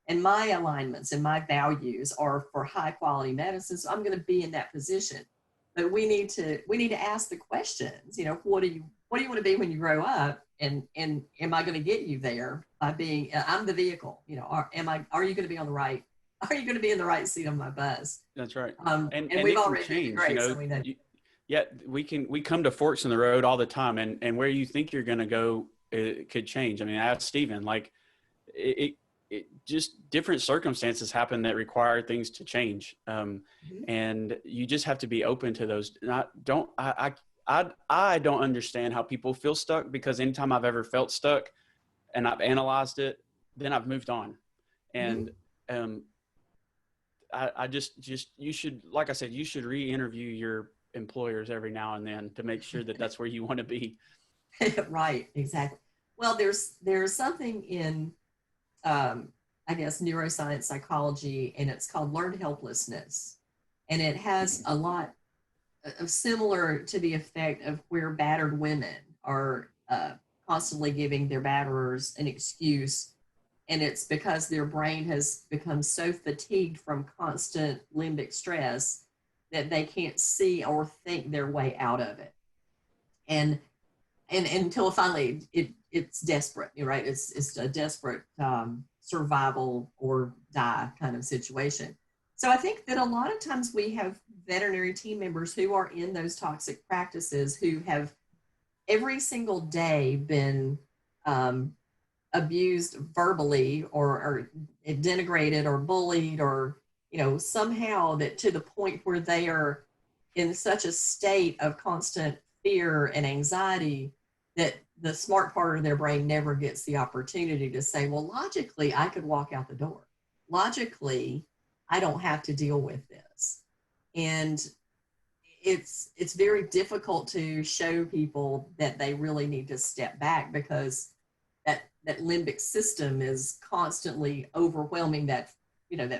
and my alignments and my values are for high quality medicine, so I'm going to be in that position. But we need to ask the questions, what do you want to be when you grow up, and am I going to get you there by being, I'm the vehicle, are you going to be are you going to be in the right seat on my bus? That's right. And it we've can already change, great, so we know. Yeah, we come to forks in the road all the time, and where you think you're going to go, it could change. I mean, I asked Stephen, like it just different circumstances happen that require things to change. And you just have to be open to those. I don't understand how people feel stuck, because anytime I've ever felt stuck and I've analyzed it, then I've moved on. And, I just, you should, like I said, you should re-interview your employers every now and then to make sure that that's where you want to be. Right, exactly. Well, there's something in, I guess, neuroscience psychology, and it's called learned helplessness. And it has a lot of similar to the effect of where battered women are constantly giving their batterers an excuse. And it's because their brain has become so fatigued from constant limbic stress that they can't see or think their way out of it. And until finally it's desperate, right? It's a desperate survival or die kind of situation. So I think that a lot of times we have veterinary team members who are in those toxic practices, who have every single day been abused verbally or denigrated or bullied, or somehow, that to the point where they are in such a state of constant fear and anxiety that the smart part of their brain never gets the opportunity to say, well, logically, I could walk out the door. Logically, I don't have to deal with this. And it's very difficult to show people that they really need to step back, because that limbic system is constantly overwhelming that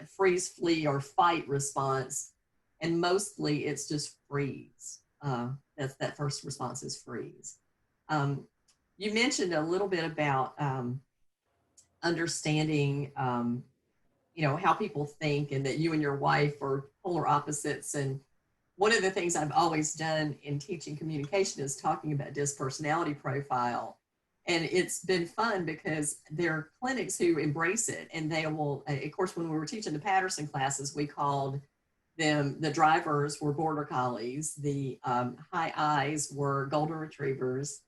freeze, flee, or fight response. And mostly it's just freeze. That first response is freeze. You mentioned a little bit about understanding, how people think, and that you and your wife are polar opposites. And one of the things I've always done in teaching communication is talking about DISC personality profile. And it's been fun because there are clinics who embrace it, and they will, of course, when we were teaching the Patterson classes, we called them, the drivers were border collies, the high eyes were golden retrievers,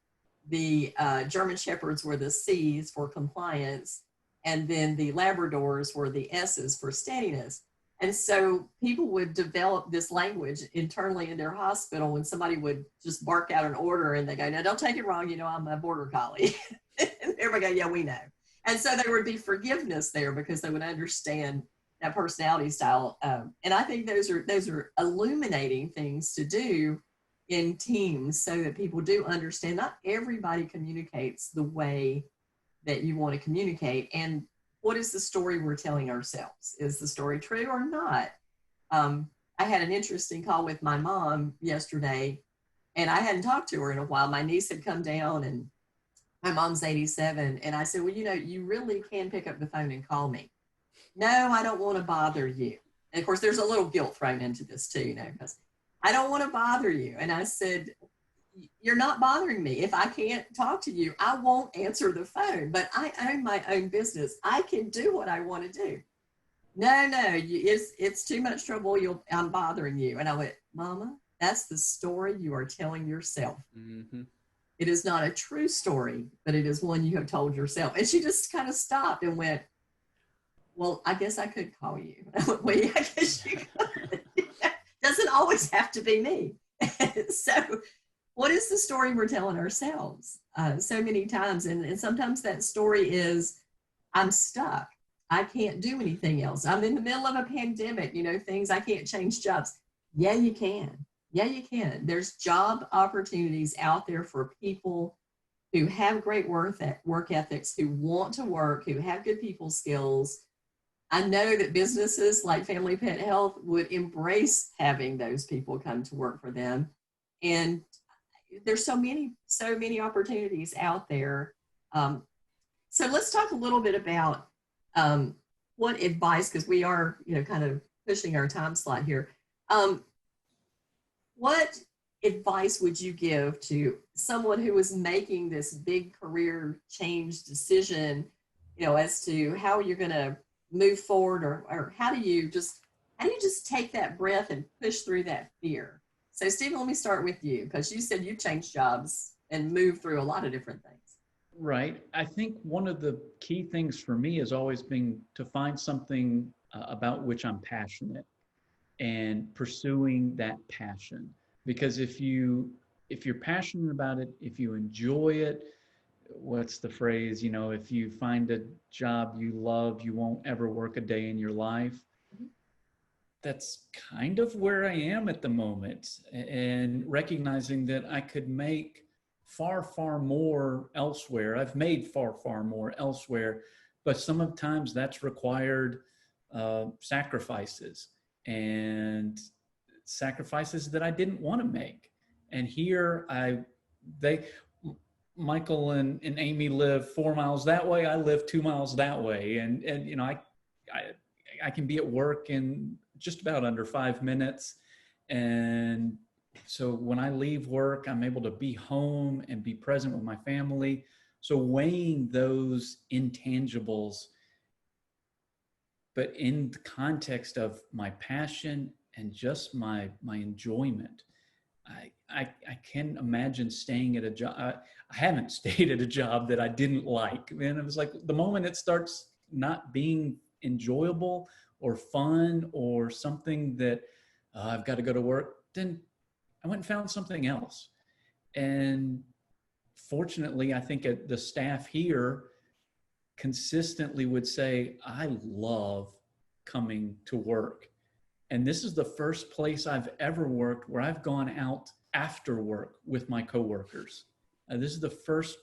the German shepherds were the C's for compliance, and then the Labradors were the S's for steadiness. And so people would develop this language internally in their hospital when somebody would just bark out an order, and they go, no, don't take it wrong, I'm a border collie. And everybody go, yeah, we know. And so there would be forgiveness there, because they would understand that personality style. And I think those are illuminating things to do in teams, so that people do understand not everybody communicates the way that you want to communicate. And what is the story we're telling ourselves? Is the story true or not? I had an interesting call with my mom yesterday, and I hadn't talked to her in a while. My niece had come down, and my mom's 87. And I said, well, you really can pick up the phone and call me. No, I don't want to bother you. And of course, there's a little guilt thrown into this too, because I don't want to bother you. And I said, you're not bothering me. If I can't talk to you, I won't answer the phone, but I own my own business. I can do what I want to do. No, it's too much trouble. I'm bothering you. And I went, Mama, that's the story you are telling yourself. Mm-hmm. It is not a true story, but it is one you have told yourself. And she just kind of stopped and went, well, I guess I could call you. I went, well, yeah, I guess you could. Doesn't always have to be me. So what is the story we're telling ourselves so many times? And sometimes that story is, I'm stuck. I can't do anything else. I'm in the middle of a pandemic, things, I can't change jobs. Yeah, you can. Yeah, you can. There's job opportunities out there for people who have great work ethics, who want to work, who have good people skills. I know that businesses like Family Pet Health would embrace having those people come to work for them. And there's so many opportunities out there. So let's talk a little bit about what advice, because we are, kind of pushing our time slot here. What advice would you give to someone who is making this big career change decision, as to how you're going to move forward, or how do you just take that breath and push through that fear? So Stephen, let me start with you, because you said you changed jobs and moved through a lot of different things. Right. I think one of the key things for me has always been to find something about which I'm passionate and pursuing that passion. Because if you're passionate about it, if you enjoy it, what's the phrase, if you find a job you love, you won't ever work a day in your life. That's kind of where I am at the moment, and recognizing that I could make far, far more elsewhere. I've made far, far more elsewhere, but sometimes that's required sacrifices, and sacrifices that I didn't want to make. And here they, Michael and Amy live 4 miles that way. I live 2 miles that way. And I can be at work in just about under 5 minutes. And so when I leave work, I'm able to be home and be present with my family. So weighing those intangibles, but in the context of my passion and just my enjoyment, I can imagine staying at a job. I haven't stayed at a job that I didn't like. And it was like the moment it starts not being enjoyable or fun or something that I've got to go to work, then I went and found something else. And fortunately, I think the staff here consistently would say, I love coming to work. And this is the first place I've ever worked where I've gone out after work with my coworkers. This is the first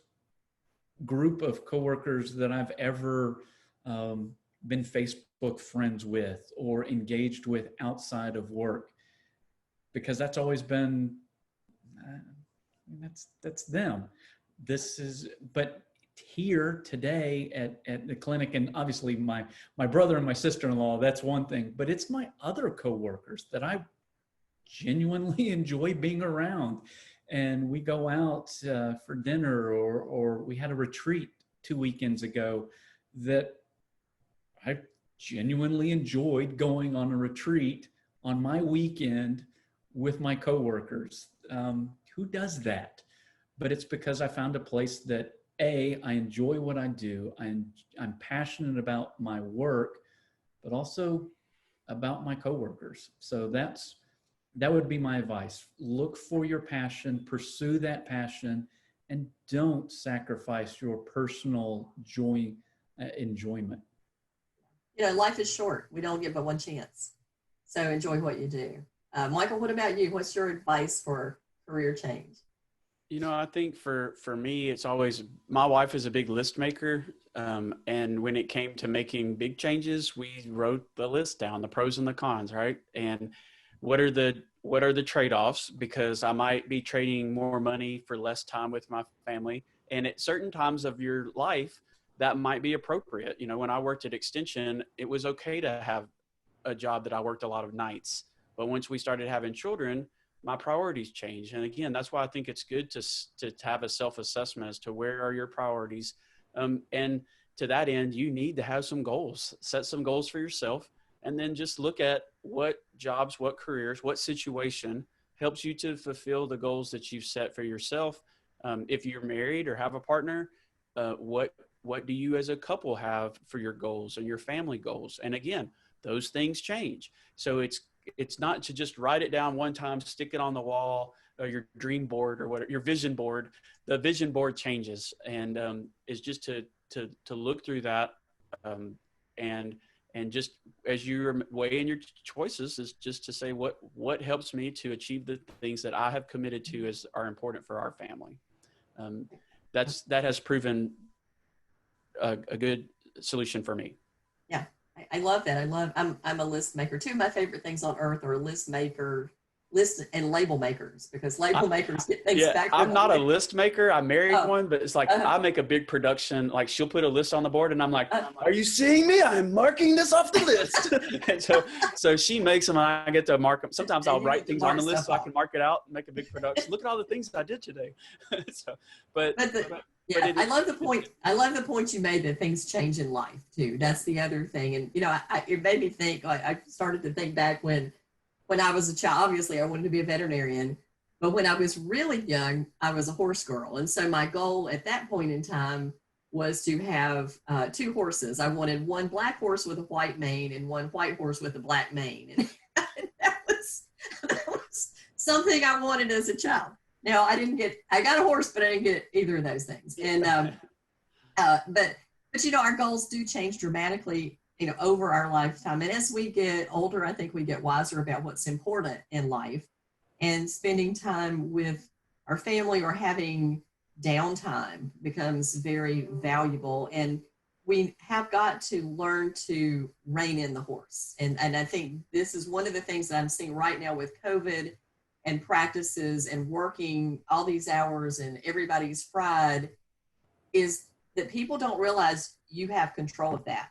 group of coworkers that I've ever been Facebook friends with or engaged with outside of work, because that's always been, that's them. But here today at the clinic, and obviously my brother and my sister-in-law, that's one thing, but it's my other coworkers that I genuinely enjoy being around. And we go out for dinner, or we had a retreat 2 weekends ago that I genuinely enjoyed going on a retreat on my weekend with my coworkers. Who does that? But it's because I found a place that I enjoy what I do. I'm passionate about my work, but also about my coworkers. So that would be my advice. Look for your passion, pursue that passion, and don't sacrifice your personal enjoyment. Life is short. We don't get but one chance. So enjoy what you do. Michael, what about you? What's your advice for career change? I think for me, it's always, my wife is a big list maker. And when it came to making big changes, we wrote the list down, the pros and the cons, right? And what are the trade-offs? Because I might be trading more money for less time with my family. And at certain times of your life, that might be appropriate. When I worked at Extension, it was okay to have a job that I worked a lot of nights. But once we started having children, my priorities change. And again, that's why I think it's good to have a self-assessment as to where are your priorities. And to that end, you need to have some goals, set some goals for yourself, and then just look at what jobs, what careers, what situation helps you to fulfill the goals that you've set for yourself. If you're married or have a partner, what do you as a couple have for your goals and your family goals? And again, those things change. So it's not to just write it down one time, stick it on the wall, or your dream board or whatever, your vision board. The vision board changes, and is just to look through that, and just as you're weighing your choices, is just to say what helps me to achieve the things that I have committed to as are important for our family. That has proven a good solution for me. Yeah. I love that. I'm a list maker. Two of my favorite things on earth are a list maker, list and label makers, because label makers get things back. I'm not a list maker. I married one, but it's like I make a big production. Like she'll put a list on the board, and I'm like, "Are you seeing me? I'm marking this off the list." And so she makes them, and I get to mark them. Sometimes I'll write things on the list so I can mark it out and make a big production. Look at all the things I did today. I love the point. I love the point you made that things change in life too. That's the other thing, and it made me think. I started to think back when I was a child. Obviously, I wanted to be a veterinarian, but when I was really young, I was a horse girl, and so my goal at that point in time was to have 2 horses. I wanted one black horse with a white mane and one white horse with a black mane, and that was something I wanted as a child. Now I got a horse, but I didn't get either of those things. And, but our goals do change dramatically, over our lifetime. And as we get older, I think we get wiser about what's important in life, and spending time with our family or having downtime becomes very valuable. And we have got to learn to rein in the horse. And I think this is one of the things that I'm seeing right now with COVID and practices and working all these hours and everybody's fried, is that people don't realize you have control of that.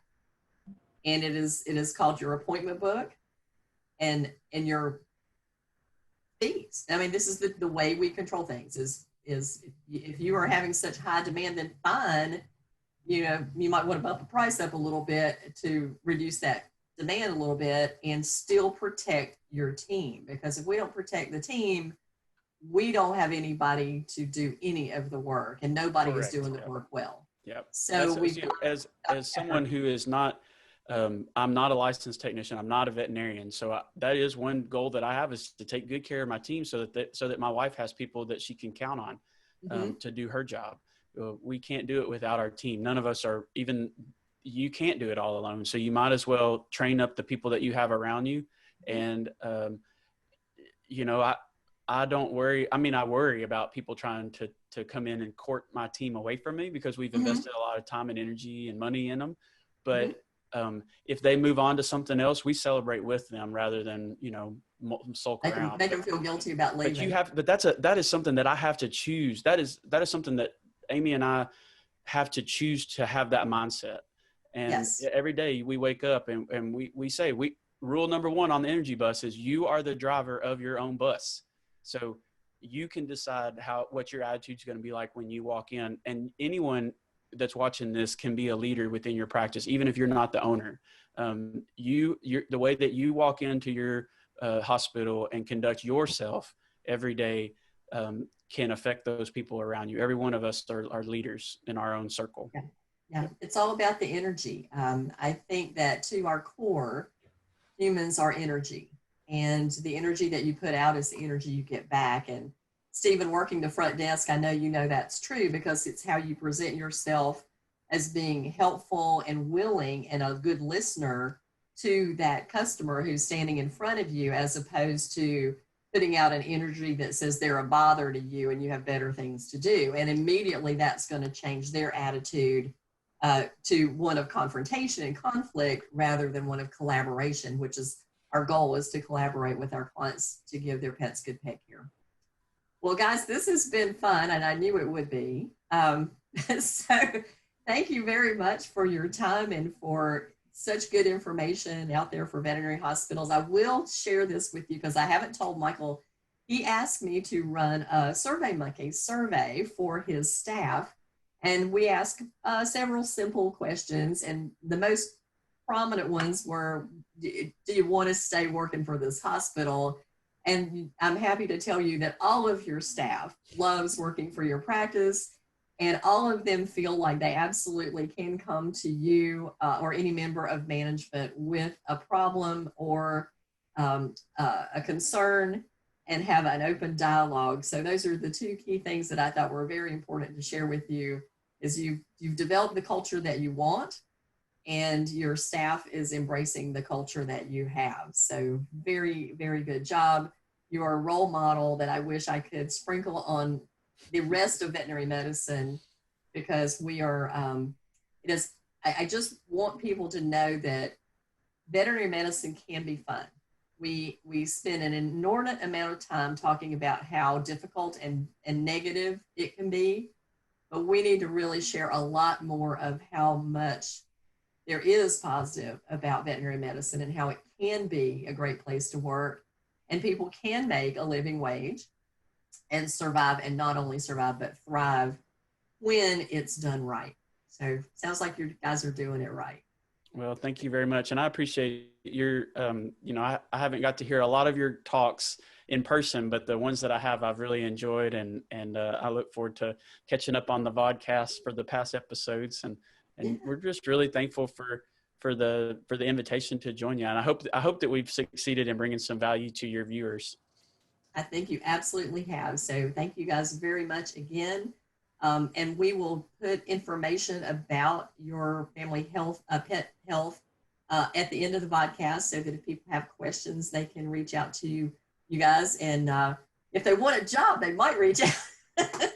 And it is called your appointment book and your fees. I mean, this is the way we control things is if you are having such high demand, then fine, you might want to bump the price up a little bit to reduce that demand a little bit and still protect your team. Because if we don't protect the team, we don't have anybody to do any of the work, and nobody is doing the work well. Yeah. So as someone who is not, I'm not a licensed technician. I'm not a veterinarian. So that is one goal that I have, is to take good care of my team so that my wife has people that she can count on to do her job. We can't do it without our team. None of us are, even you can't do it all alone. So you might as well train up the people that you have around you. And, I don't worry. I mean, I worry about people trying to come in and court my team away from me, because we've invested a lot of time and energy and money in them. But if they move on to something else, we celebrate with them rather than, sulk around. Make them feel guilty about leaving. But that is something that I have to choose. That is something that Amy and I have to choose to have that mindset. And every day we wake up and we say, rule number 1 on the energy bus is you are the driver of your own bus. So you can decide what your attitude is going to be like when you walk in. And anyone that's watching this can be a leader within your practice, even if you're not the owner. The way that you walk into your hospital and conduct yourself every day can affect those people around you. Every one of us are leaders in our own circle. Yeah, it's all about the energy. I think that to our core, humans are energy, and the energy that you put out is the energy you get back. And Stephen, working the front desk, I know that's true, because it's how you present yourself as being helpful and willing and a good listener to that customer who's standing in front of you, as opposed to putting out an energy that says they're a bother to you and you have better things to do. And immediately that's going to change their attitude to one of confrontation and conflict rather than one of collaboration, which is our goal, is to collaborate with our clients to give their pets good pet care. Well, guys, this has been fun, and I knew it would be. So thank you very much for your time and for such good information out there for veterinary hospitals. I will share this with you because I haven't told Michael. He asked me to run a SurveyMonkey survey for his staff, and we asked several simple questions, and the most prominent ones were, do you want to stay working for this hospital? And I'm happy to tell you that all of your staff loves working for your practice, and all of them feel like they absolutely can come to you or any member of management with a problem or a concern and have an open dialogue. So those are the 2 key things that I thought were very important to share with you, is you've developed the culture that you want, and your staff is embracing the culture that you have. So very, very good job. You are a role model that I wish I could sprinkle on the rest of veterinary medicine, because we are, I just want people to know that veterinary medicine can be fun. we spend an inordinate amount of time talking about how difficult and negative it can be, but we need to really share a lot more of how much there is positive about veterinary medicine and how it can be a great place to work, and people can make a living wage and survive, and not only survive but thrive when it's done right. So sounds like you guys are doing it right. Well, thank you very much. And I appreciate your, I haven't got to hear a lot of your talks in person, but the ones that I have, I've really enjoyed. And I look forward to catching up on the vodcast for the past episodes. And we're just really thankful for the invitation to join you. And I hope that we've succeeded in bringing some value to your viewers. I think you absolutely have. So thank you guys very much again. And we will put information about your family health, pet health, at the end of the podcast, so that if people have questions, they can reach out to you guys. And if they want a job, they might reach out.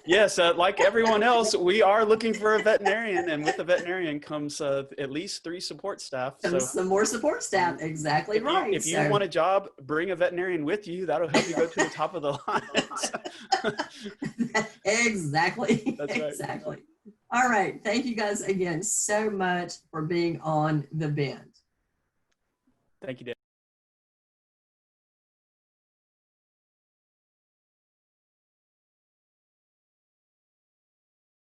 Yes, like everyone else, we are looking for a veterinarian, and with a veterinarian comes at least 3 support staff. So some more support staff, exactly right. If you want a job, bring a veterinarian with you. That'll help you go to the top of the line. Exactly. That's right. Exactly. All right. Thank you guys again so much for being on The Bend. Thank you, Deb.